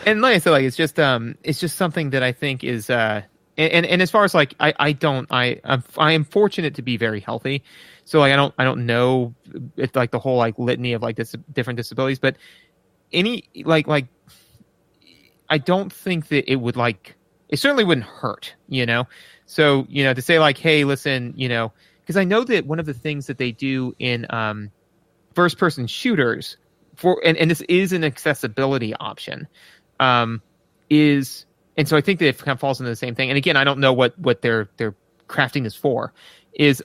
And like I said, like it's just something that I think is and as far as like I am fortunate to be very healthy, so like I don't know if like the whole like litany of like this different disabilities, but any like I don't think that it would like it certainly wouldn't hurt, So to say like, hey, listen, because I know that one of the things that they do in first person shooters and this is an accessibility option is. And so I think that it kind of falls into the same thing. And again, I don't know what their crafting is for. Is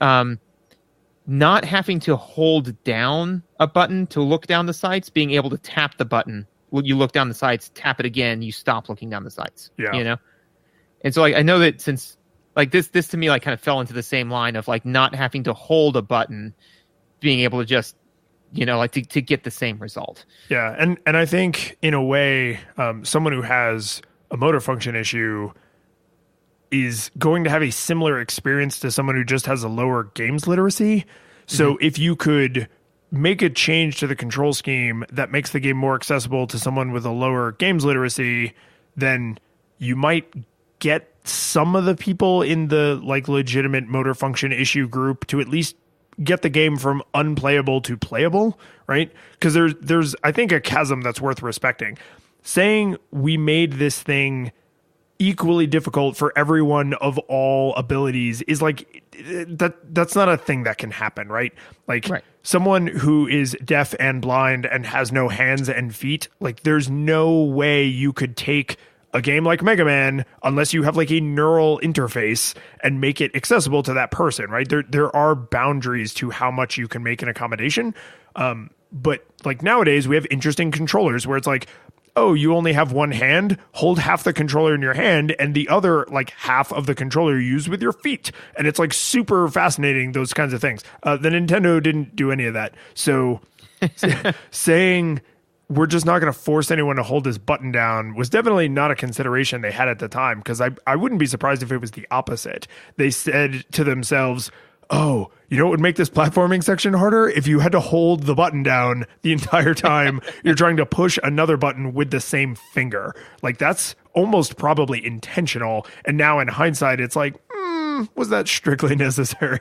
not having to hold down a button to look down the sights, being able to tap the button. You look down the sights, tap it again, you stop looking down the sights. Yeah. And so like I know that since like this to me like kind of fell into the same line of like not having to hold a button, being able to just like to get the same result. Yeah, and I think in a way, someone who has a motor function issue is going to have a similar experience to someone who just has a lower games literacy. So if you could make a change to the control scheme that makes the game more accessible to someone with a lower games literacy, then you might get some of the people in the like legitimate motor function issue group to at least get the game from unplayable to playable, right? Because there's I think a chasm that's worth respecting. Saying we made this thing equally difficult for everyone of all abilities is like that's not a thing that can happen, right? Like someone who is deaf and blind and has no hands and feet, like there's no way you could take a game like Mega Man unless you have like a neural interface and make it accessible to that person, right? There are boundaries to how much you can make an accommodation. But like nowadays we have interesting controllers where it's like, oh, you only have one hand, hold half the controller in your hand and the other like half of the controller you use with your feet. And it's like super fascinating, those kinds of things. The Nintendo didn't do any of that. So saying we're just not going to force anyone to hold this button down was definitely not a consideration they had at the time, because I wouldn't be surprised if it was the opposite. They said to themselves, oh, you know what would make this platforming section harder? If you had to hold the button down the entire time you're trying to push another button with the same finger. Like that's almost probably intentional. And now in hindsight, it's like, was that strictly necessary?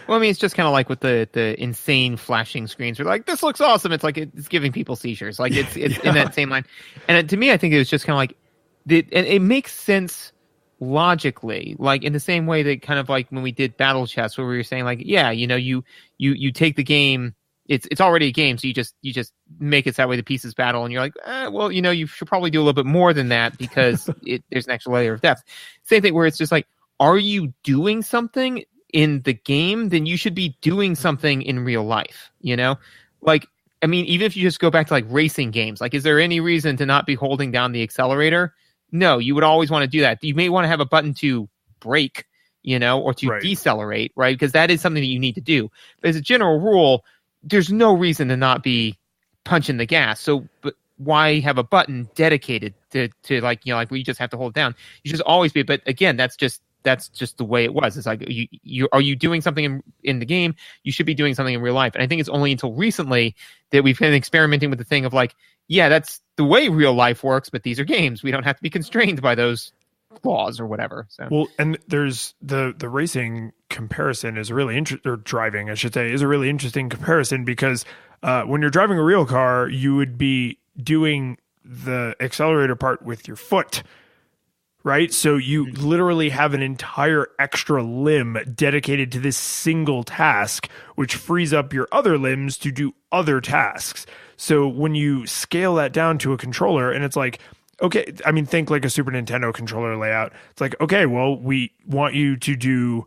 Well, I mean, it's just kind of like with the insane flashing screens. We're like, this looks awesome. It's like it's giving people seizures. Like it's in that same line. And to me, I think it was just kind of like, it makes sense logically, like in the same way that kind of like when we did Battle Chess, where we were saying like, yeah, you know, you take the game, it's already a game, so you just make it that way the pieces battle, and you're like, well, you know, you should probably do a little bit more than that because there's an extra layer of depth. Same thing where it's just like, are you doing something in the game? Then you should be doing something in real life, you know? Like, I mean, even if you just go back to like racing games, like, is there any reason to not be holding down the accelerator? No, you would always want to do that. You may want to have a button to brake, you know, or to decelerate, right? Because that is something that you need to do. But as a general rule, there's no reason to not be punching the gas. So, but why have a button dedicated to like, you know, like we just have to hold it down? You should always be. But again, that's just the way it was. It's like, you are you doing something in the game? You should be doing something in real life. And I think it's only until recently that we've been experimenting with the thing of like, yeah, that's the way real life works, but these are games. We don't have to be constrained by those laws or whatever. So well, and there's the racing comparison is really interesting, or driving, I should say, is a really interesting comparison, because when you're driving a real car, you would be doing the accelerator part with your foot, right? So you literally have an entire extra limb dedicated to this single task, which frees up your other limbs to do other tasks. So when you scale that down to a controller, and it's like, okay, I mean, think like a Super Nintendo controller layout. It's like, okay, well, we want you to do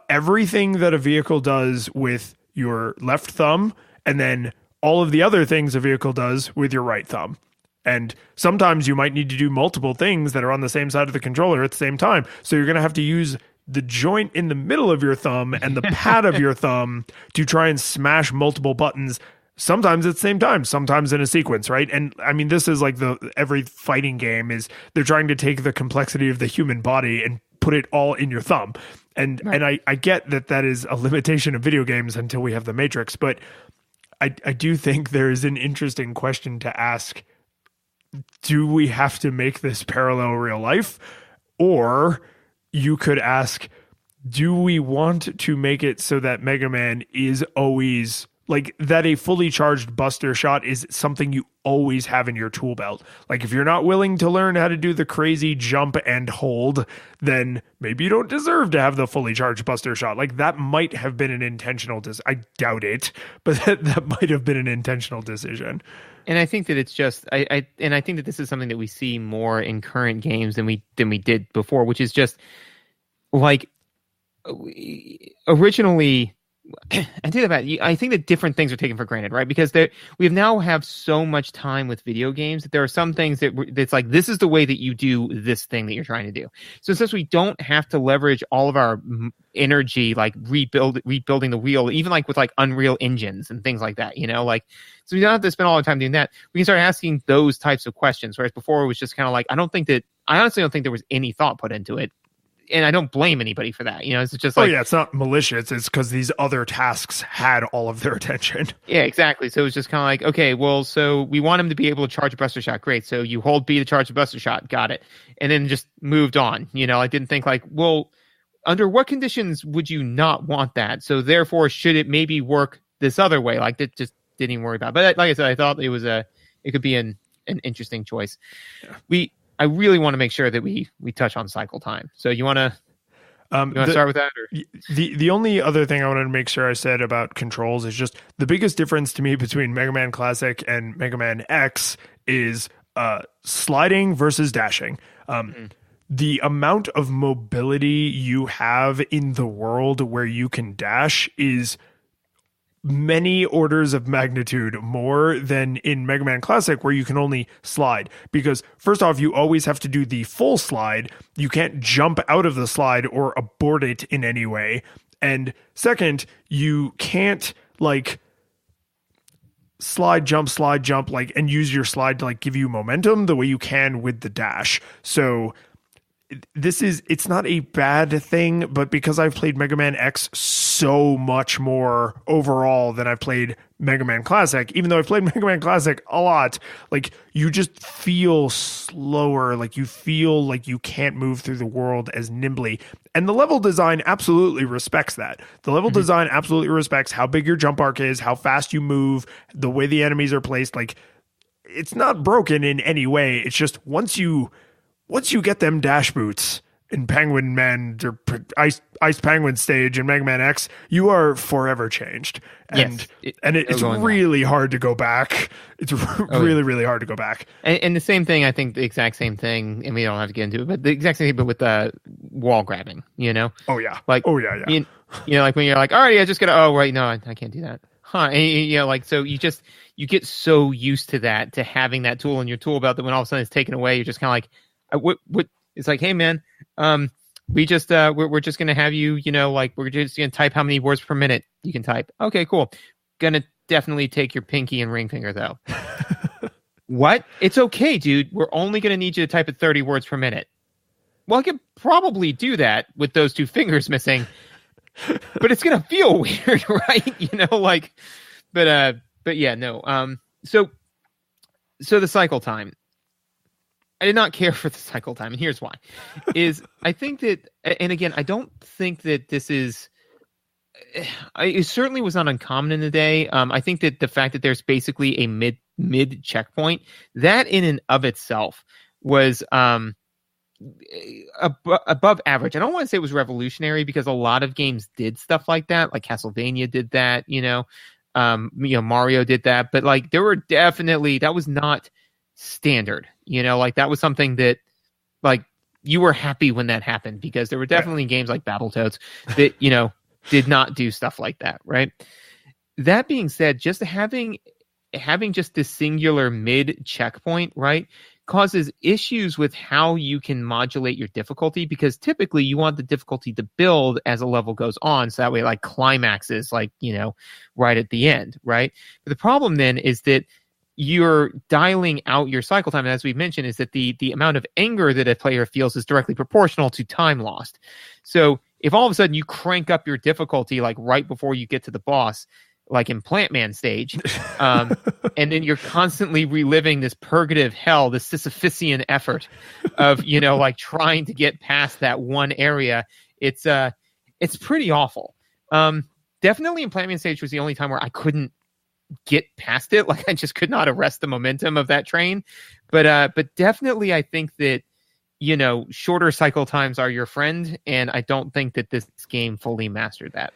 everything that a vehicle does with your left thumb, and then all of the other things a vehicle does with your right thumb. And sometimes you might need to do multiple things that are on the same side of the controller at the same time. So you're going to have to use the joint in the middle of your thumb and the pad of your thumb to try and smash multiple buttons, sometimes at the same time, sometimes in a sequence, right? And I mean, this is like every fighting game is they're trying to take the complexity of the human body and put it all in your thumb. And I get that is a limitation of video games until we have the Matrix, but I do think there is an interesting question to ask. Do we have to make this parallel real life? Or you could ask, do we want to make it so that Mega Man is always like that, a fully charged Buster Shot is something you always have in your tool belt? Like if you're not willing to learn how to do the crazy jump and hold, then maybe you don't deserve to have the fully charged Buster Shot. Like that might have been an intentional I doubt it, but that might have been an intentional decision. And I think that it's just I think that this is something that we see more in current games than we did before, which is just like originally. I think that different things are taken for granted, right? Because we now have so much time with video games that there are some things that's like, this is the way that you do this thing that you're trying to do. So since we don't have to leverage all of our energy, like rebuilding the wheel, even like with like Unreal engines and things like that, you know, like, so we don't have to spend all our time doing that. We can start asking those types of questions. Whereas before it was just kind of like, I honestly don't think there was any thought put into it and I don't blame anybody for that. It's just Oh like, yeah, it's not malicious. It's because these other tasks had all of their attention. yeah, exactly. So it was just kind of like, okay, well, so we want him to be able to charge a Buster Shot. Great. So you hold B to charge a Buster Shot. Got it. And then just moved on. I didn't think like, well, under what conditions would you not want that? So therefore, should it maybe work this other way? Like that just didn't even worry about it. But like I said, I thought it could be an interesting choice. Yeah. I really want to make sure that we touch on cycle time. So you want to start with that? Or? The only other thing I wanted to make sure I said about controls is just the biggest difference to me between Mega Man Classic and Mega Man X is sliding versus dashing. The amount of mobility you have in the world where you can dash is many orders of magnitude more than in Mega Man Classic, where you can only slide. Because first off, you always have to do the full slide. You can't jump out of the slide or abort it in any way. And second, you can't like slide, jump, like, and use your slide to like give you momentum the way you can with the dash. So it's not a bad thing, but because I've played Mega Man X so much more overall than I've played Mega Man Classic, even though I've played Mega Man Classic a lot, like you just feel slower, like you feel like you can't move through the world as nimbly. And the level design absolutely respects that. The level design absolutely respects how big your jump arc is, how fast you move, the way the enemies are placed. Like it's not broken in any way. It's just once you get them dash boots in Penguin Man or Ice Penguin stage in Mega Man X, you are forever changed. And yes, it's really hard to go back. It's really hard to go back. And the same thing, I think the exact same thing, and we don't have to get into it, but the exact same thing, but with the wall grabbing, Oh yeah. Like, oh yeah. Like when you're like, all right, I just gotta, oh right, no, I can't do that. Huh. And, like, so you get so used to that, to having that tool in your tool belt, that when all of a sudden it's taken away, you're just kind of like, what it's like, hey man, we just we're just gonna have you, like we're just gonna type how many words per minute you can type. Okay, cool. Gonna definitely take your pinky and ring finger though. What? It's okay, dude. We're only gonna need you to type at 30 words per minute. Well, I could probably do that with those two fingers missing, but it's gonna feel weird, right? But yeah, no. So the cycle time. I did not care for the cycle time, and here's why. I think that, and again, I don't think that this is. It certainly was not uncommon in the day. I think that the fact that there's basically a mid checkpoint, that in and of itself was above average. I don't want to say it was revolutionary, because a lot of games did stuff like that, like Castlevania did that. Mario did that, but like there were definitely, that was not standard, like that was something that like you were happy when that happened, because there were definitely games like Battletoads that did not do stuff like that, right? That being said, just having just this singular mid checkpoint, right, causes issues with how you can modulate your difficulty, because typically you want the difficulty to build as a level goes on, so that way like climaxes like right at the end, right? But the problem then is that you're dialing out your cycle time, and as we mentioned, is that the amount of anger that a player feels is directly proportional to time lost. So if all of a sudden you crank up your difficulty like right before you get to the boss, like in Plant Man stage, and then you're constantly reliving this purgative hell, this Sisyphusian effort of like trying to get past that one area, it's pretty awful. Definitely in Plant Man stage was the only time where I couldn't get past it. Like I just could not arrest the momentum of that train. But definitely I think that, shorter cycle times are your friend. And I don't think that this game fully mastered that.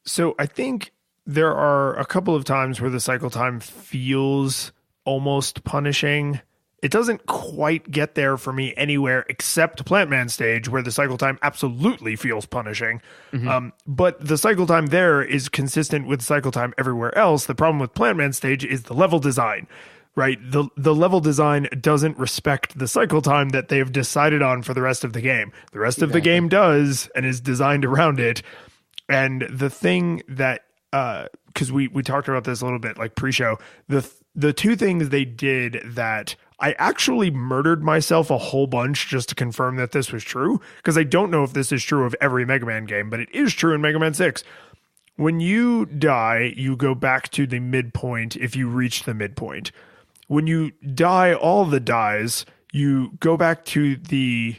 So I think there are a couple of times where the cycle time feels almost punishing. It doesn't quite get there for me anywhere except Plant Man stage, where the cycle time absolutely feels punishing. But the cycle time there is consistent with cycle time everywhere else. The problem with Plant Man stage is the level design, right? The level design doesn't respect the cycle time that they've decided on for the rest of the game. The rest of the game does, and is designed around it. And the thing that, because we talked about this a little bit like pre-show, the two things they did that I actually murdered myself a whole bunch just to confirm that this was true, because I don't know if this is true of every Mega Man game, but it is true in Mega Man 6. When you die, you go back to the midpoint if you reach the midpoint. When you die all the dies, you go back to the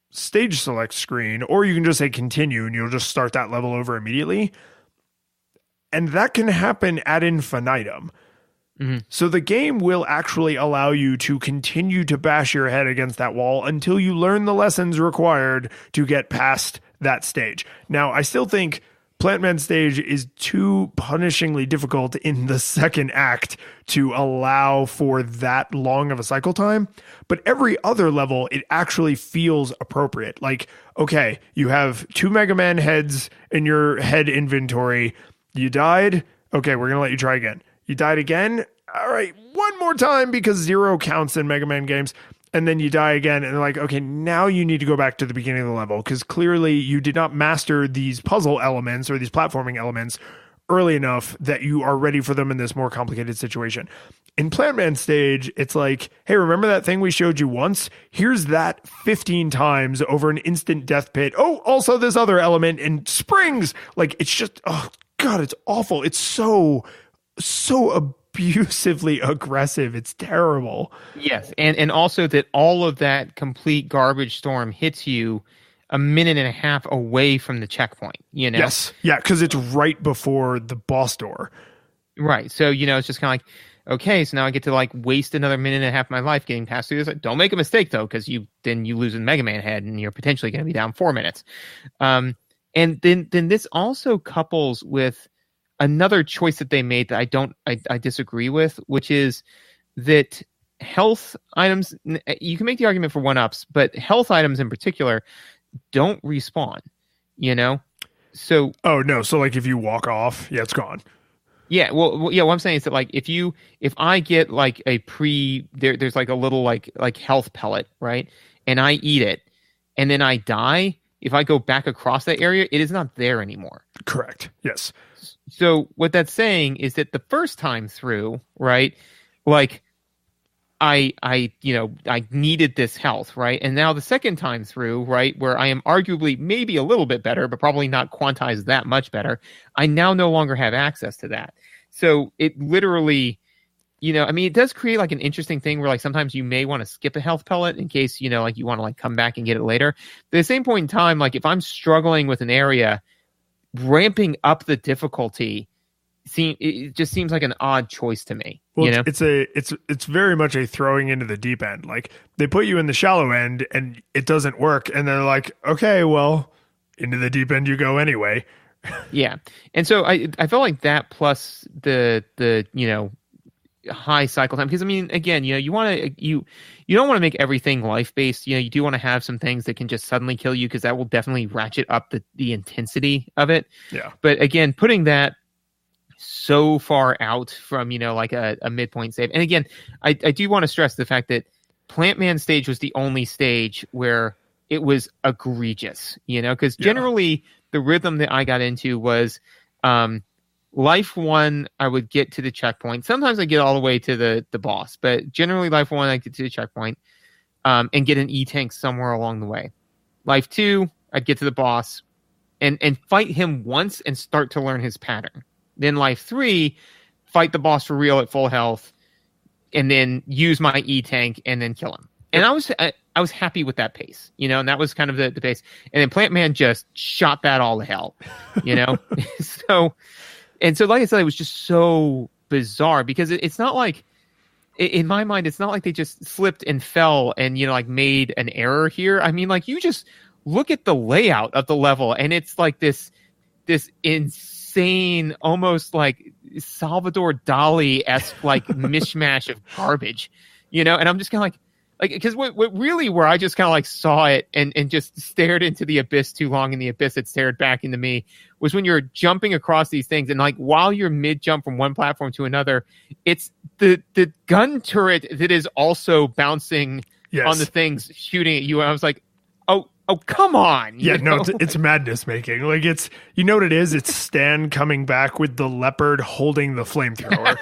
stage select screen, or you can just say continue and you'll just start that level over immediately. And that can happen ad infinitum. So the game will actually allow you to continue to bash your head against that wall until you learn the lessons required to get past that stage. Now, I still think Plant Man stage is too punishingly difficult in the second act to allow for that long of a cycle time. But every other level, it actually feels appropriate. Like, okay, you have 2 Mega Man heads in your head inventory. You died. Okay, we're going to let you try again. You died again. All right, one more time, because 0 counts in Mega Man games. And then you die again, and they're like, okay, now you need to go back to the beginning of the level, because clearly you did not master these puzzle elements or these platforming elements early enough that you are ready for them in this more complicated situation. In Plant Man stage, it's like, hey, remember that thing we showed you once? Here's that 15 times over an instant death pit. Oh, also this other element and springs. Like, it's just, oh God, it's awful. It's so abusively aggressive. It's terrible. Yes, and also that all of that complete garbage storm hits you a minute and a half away from the checkpoint, you know? Yes. Yeah, because it's right before the boss door. Right. So, it's just kind of like, okay, so now I get to like waste another minute and a half of my life getting past through this. Don't make a mistake, though, because then you lose a Mega Man head and you're potentially going to be down 4 minutes. And then this also couples with another choice that they made that I disagree with, which is that health items, you can make the argument for 1-ups, but health items in particular don't respawn, So oh no, so like if you walk off, yeah, it's gone. Yeah, well, yeah. What I'm saying is that like if I get like a there's like a little like health pellet, right, and I eat it, and then I die. If I go back across that area, it is not there anymore. Correct. Yes. So what that's saying is that the first time through, right, like I needed this health, right, and now the second time through, right, where I am arguably maybe a little bit better, but probably not quantized that much better, I now no longer have access to that. So it literally, it does create like an interesting thing where like sometimes you may want to skip a health pellet in case, like you want to like come back and get it later. But at the same point in time, like if I'm struggling with an area, ramping up the difficulty it just seems like an odd choice to me. Well, it's very much a throwing into the deep end. Like they put you in the shallow end and it doesn't work, and they're like, okay, well, into the deep end you go anyway. Yeah, and so I felt like that plus the high cycle time, because I mean, again, you don't want to make everything life based. You do want to have some things that can just suddenly kill you, because that will definitely ratchet up the intensity of it. Yeah. But again, putting that so far out from like a midpoint save, and again, I do want to stress the fact that Plant Man stage was the only stage where it was egregious. Because generally the rhythm that I got into was Life 1, I would get to the checkpoint. Sometimes I get all the way to the boss, but generally Life 1, I get to the checkpoint and get an E-Tank somewhere along the way. Life 2, I'd get to the boss and fight him once and start to learn his pattern. Then Life 3, fight the boss for real at full health, and then use my E-Tank and then kill him. And I was happy with that pace, and that was kind of the pace. And then Plant Man just shot that all to hell, So, like I said, it was just so bizarre, because it's not like, in my mind, it's not like they just slipped and fell and, like made an error here. I mean, like you just look at the layout of the level and it's like this insane, almost like Salvador Dali-esque like mishmash of garbage, and I'm just kind of like, because what really where I just kind of like saw it and just stared into the abyss too long, and the abyss had stared back into me, was when you're jumping across these things, and like while you're mid jump from one platform to another, it's the gun turret that is also bouncing on the things shooting at you. And I was like, Oh, come on. Yeah, you know? no, it's madness making. Like it's, you know what it is? It's Stan coming back with the leopard holding the flamethrower.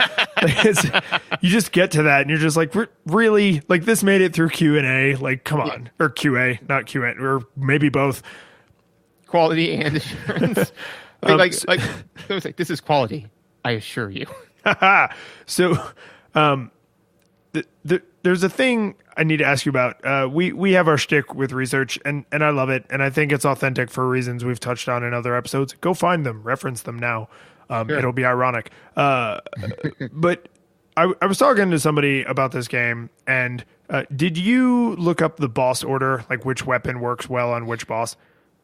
You just get to that and you're just like, really? Like this made it through Q&A? Like, come on. Or QA, not Q&A, or maybe both. Quality and assurance. It was like, this is quality, I assure you. So, there's a thing I need to ask you about. We have our shtick with research, and I love it, and I think it's authentic for reasons we've touched on in other episodes. Go find them, reference them now. Sure. It'll be ironic. But I was talking to somebody about this game, and did you look up the boss order, like which weapon works well on which boss?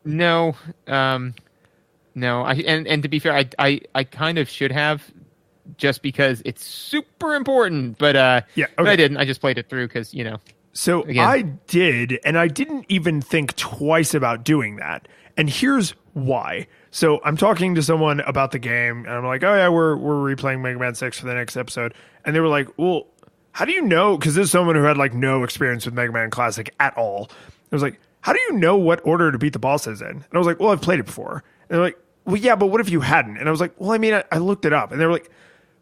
No. No. And to be fair, I kind of should have, just because it's super important, but yeah, okay. But I didn't. I just played it through because, you know. So again. I did, and I didn't even think twice about doing that. And here's why. So I'm talking to someone about the game, and I'm like, oh yeah, we're replaying Mega Man 6 for the next episode. And they were like, well, how do you know? Because this is someone who had like no experience with Mega Man Classic at all. I was like, how do you know what order to beat the bosses in? And I was like, well, I've played it before. And they're like, well, yeah, but what if you hadn't? And I was like, well, I mean, I looked it up. And they were like,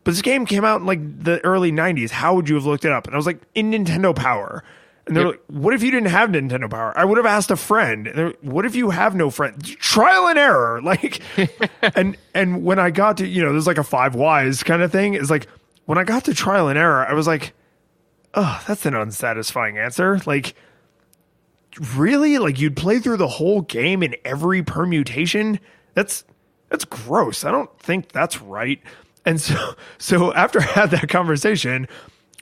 but this game came out in like the early 90s. How would you have looked it up? And I was like, in Nintendo Power. And they're like, what if you didn't have Nintendo Power? I would have asked a friend. And they're like, what if you have no friend? Trial and error. Like, and when I got to, you know, there's like a 5 whys kind of thing. It's like, when I got to trial and error, I was like, oh, that's an unsatisfying answer. Like, really? Like, you'd play through the whole game in every permutation? That's gross. I don't think that's right. And so after I had that conversation,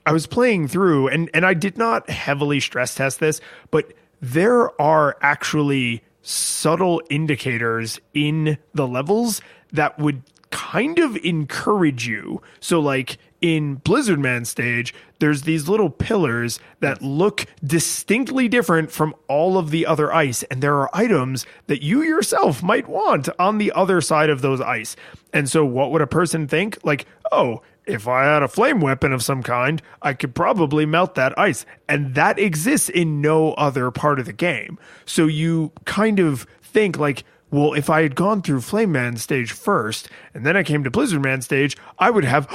I was playing through, and I did not heavily stress test this, but there are actually subtle indicators in the levels that would kind of encourage you. So like in Blizzard Man stage, there's these little pillars that look distinctly different from all of the other ice. And there are items that you yourself might want on the other side of those ice. And so what would a person think? Like, oh, if I had a flame weapon of some kind, I could probably melt that ice. And that exists in no other part of the game. So you kind of think like, well, if I had gone through Flame Man stage first, and then I came to Blizzard Man stage, I would have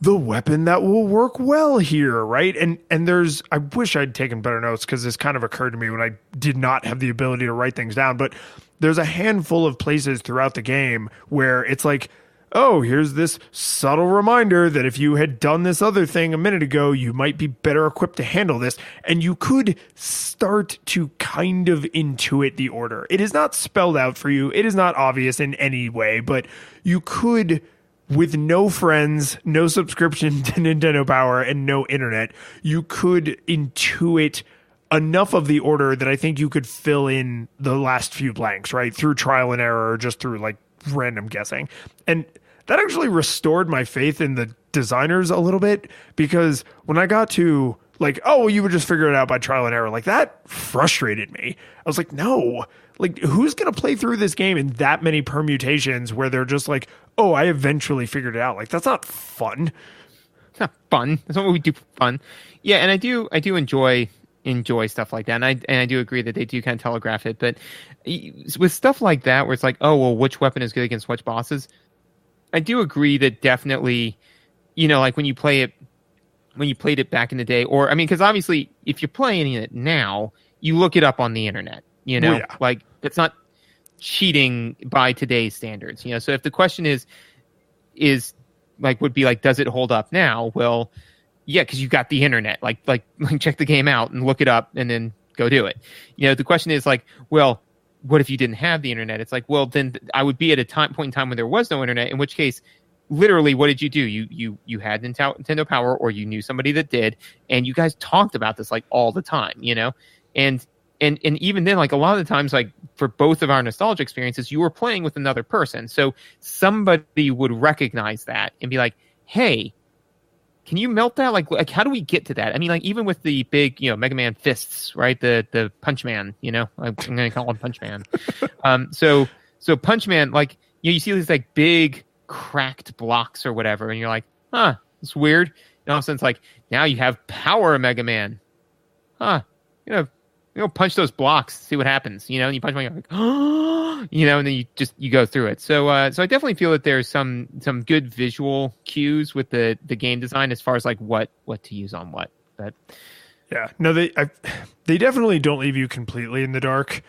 the weapon that will work well here, right? And there's, I wish I'd taken better notes because this kind of occurred to me when I did not have the ability to write things down, but there's a handful of places throughout the game where it's like, oh, here's this subtle reminder that if you had done this other thing a minute ago, you might be better equipped to handle this. And you could start to kind of intuit the order. It is not spelled out for you. It is not obvious in any way, but you could, with no friends, no subscription to Nintendo Power, and no internet, you could intuit enough of the order that I think you could fill in the last few blanks, right? Through trial and error, or just through like random guessing. And that actually restored my faith in the designers a little bit, because when I got to like, oh, well, you would just figure it out by trial and error, like that frustrated me. I was like, no, like who's going to play through this game in that many permutations where they're just like, oh, I eventually figured it out. Like that's not fun. It's not fun. That's not what we do for fun. Yeah. And I do enjoy stuff like that. And I do agree that they do kind of telegraph it, but with stuff like that, where it's like, oh, well, which weapon is good against which bosses? I do agree that definitely, you know, like when you played it back in the day, or, I mean, because obviously if you're playing it now, you look it up on the internet, you know, like it's not cheating by today's standards, you know? So if the question is like, would be like, does it hold up now? Well, yeah, because you got the internet, like check the game out and look it up and then go do it. You know, the question is like, well, what if you didn't have the internet? It's like, well, then I would be at a point in time when there was no internet, in which case, literally, what did you do? You had Nintendo Power, or you knew somebody that did, and you guys talked about this like all the time, you know? And even then, like a lot of the times, like for both of our nostalgia experiences, you were playing with another person. So somebody would recognize that and be like, hey, can you melt that? Like how do we get to that? I mean, like even with the big, you know, Mega Man fists, right? The Punch Man, you know, I'm going to call him Punch Man. So Punch Man, like, you know, you see these like big cracked blocks or whatever, and you're like, huh, it's weird. And all of a sudden it's like, now you have Power Mega Man. Huh, you know, punch those blocks, see what happens. And you punch one, you're like, oh, and then you go through it. So I definitely feel that there's some good visual cues with the game design as far as like what to use on what. But yeah, no, they definitely don't leave you completely in the dark.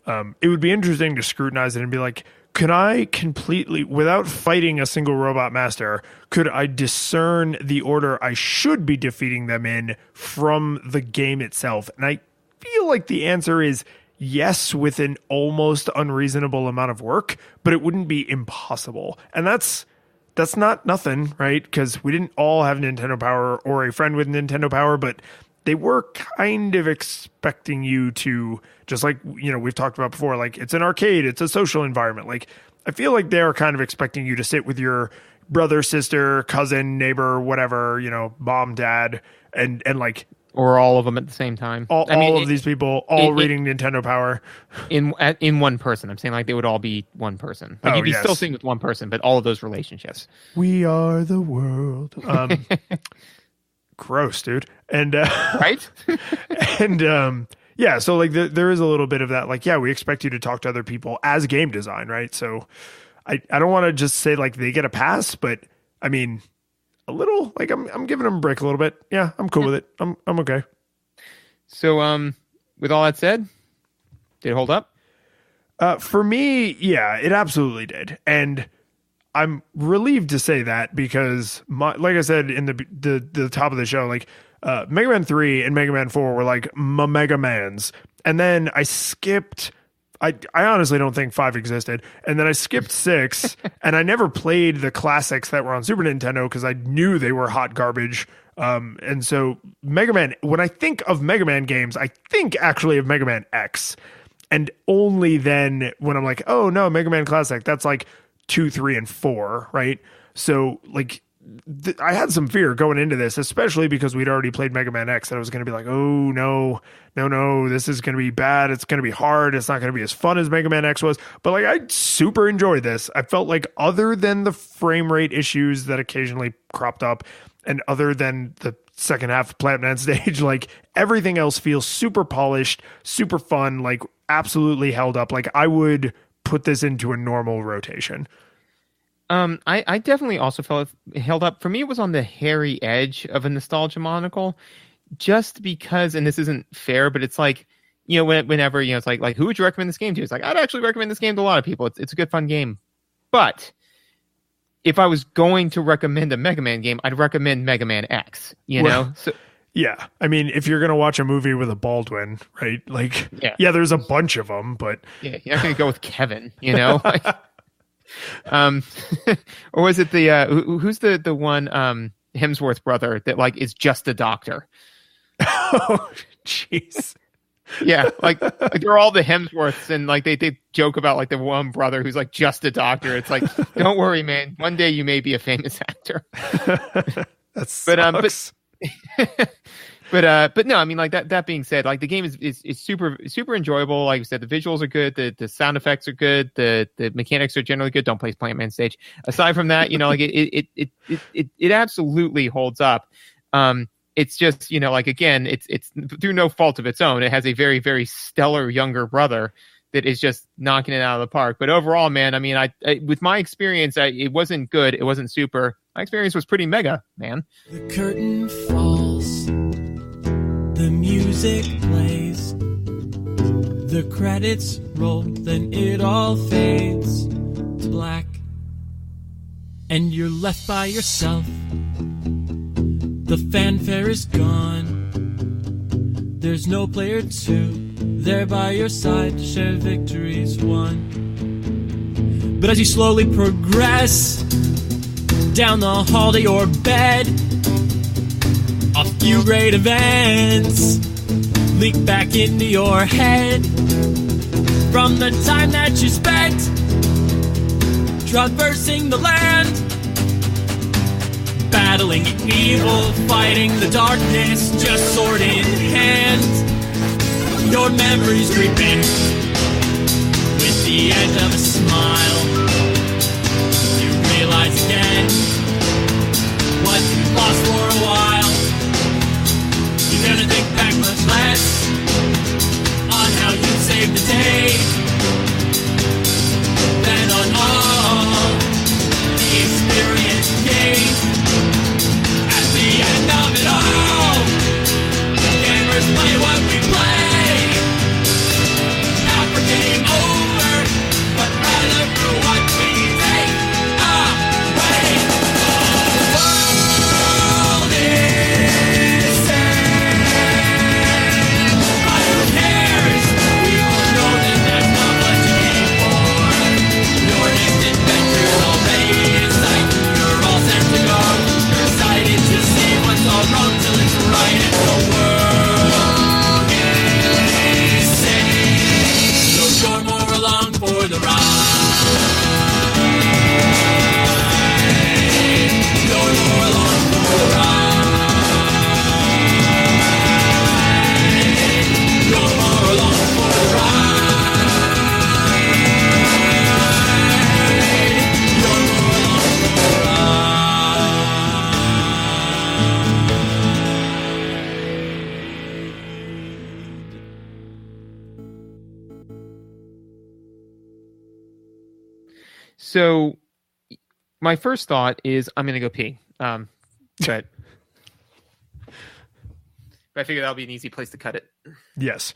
It would be interesting to scrutinize it and be like, can I completely, without fighting a single robot master, could I discern the order I should be defeating them in from the game itself? And I feel like the answer is yes, with an almost unreasonable amount of work, but it wouldn't be impossible. And that's not nothing, right? Because we didn't all have Nintendo Power or a friend with Nintendo Power, but they were kind of expecting you to, just like, we've talked about before, like it's an arcade, it's a social environment. Like I feel like they're kind of expecting you to sit with your brother, sister, cousin, neighbor, whatever, mom, dad, and like, or all of them at the same time. All of these people reading Nintendo Power in one person. I'm saying like they would all be one person. Like you'd be still sitting with one person, but all of those relationships. We are the world. Gross, dude. And right? And yeah, so like there is a little bit of that. Like, yeah, we expect you to talk to other people as game design, right? So I don't want to just say like they get a pass, but I mean a little, like I'm giving them a break a little bit. Yeah, I'm cool with it. I'm okay. So with all that said, did it hold up? For me, yeah, it absolutely did. And I'm relieved to say that because like I said in the top of the show, like Mega Man 3 and Mega Man 4 were like my Mega Mans. And then I skipped, I honestly don't think 5 existed. And then I skipped 6 and I never played the classics that were on Super Nintendo because I knew they were hot garbage. And so Mega Man, when I think of Mega Man games, I think actually of Mega Man X. And only then when I'm like, oh no, Mega Man Classic, that's like 2, 3, and 4, right? So like I had some fear going into this, especially because we'd already played Mega Man X, and I was going to be like, oh no, this is going to be bad. It's going to be hard. It's not going to be as fun as Mega Man X was. But like I super enjoyed this. I felt like other than the frame rate issues that occasionally cropped up, and other than the second half of Plant Man stage, like everything else feels super polished, super fun, like absolutely held up. Like I would put this into a normal rotation. I definitely also felt it held up. For me, it was on the hairy edge of a nostalgia monocle, just because, and this isn't fair, but it's like, whenever, it's like, who would you recommend this game to? It's like, I'd actually recommend this game to a lot of people. It's a good, fun game. But if I was going to recommend a Mega Man game, I'd recommend Mega Man X, know? So, yeah. I mean, if you're going to watch a movie with a Baldwin, right? Like, yeah, there's a bunch of them, but yeah, you're not going to go with Kevin, Like, or was it the who's the one Hemsworth brother that like is just a doctor? Oh, jeez. Yeah, like they're all the Hemsworths, and like they joke about like the one brother who's like just a doctor. It's like, don't worry, man. One day you may be a famous actor. That sucks. But no, I mean, like that being said, like the game is super super enjoyable. Like I said, the visuals are good, the sound effects are good, the mechanics are generally good. Don't play Plant Man stage. Aside from that, like it absolutely holds up. It's just, like again, it's through no fault of its own. It has a very very stellar younger brother that is just knocking it out of the park. But overall, man, I mean, I with my experience, it wasn't good. It wasn't super. My experience was pretty mega, man. The curtain falls. The music plays, the credits roll, then it all fades to black, and you're left by yourself. The fanfare is gone, there's no player 2 there by your side to share victories won. But as you slowly progress down the hall to your bed, a few great events leak back into your head from the time that you spent traversing the land, battling evil, fighting the darkness, just sword in hand. Your memories creeping with the edge of a smile. You realize again what you lost for a while. You're gonna think back much less So my first thought is I'm going to go pee. But I figure that'll be an easy place to cut it. Yes.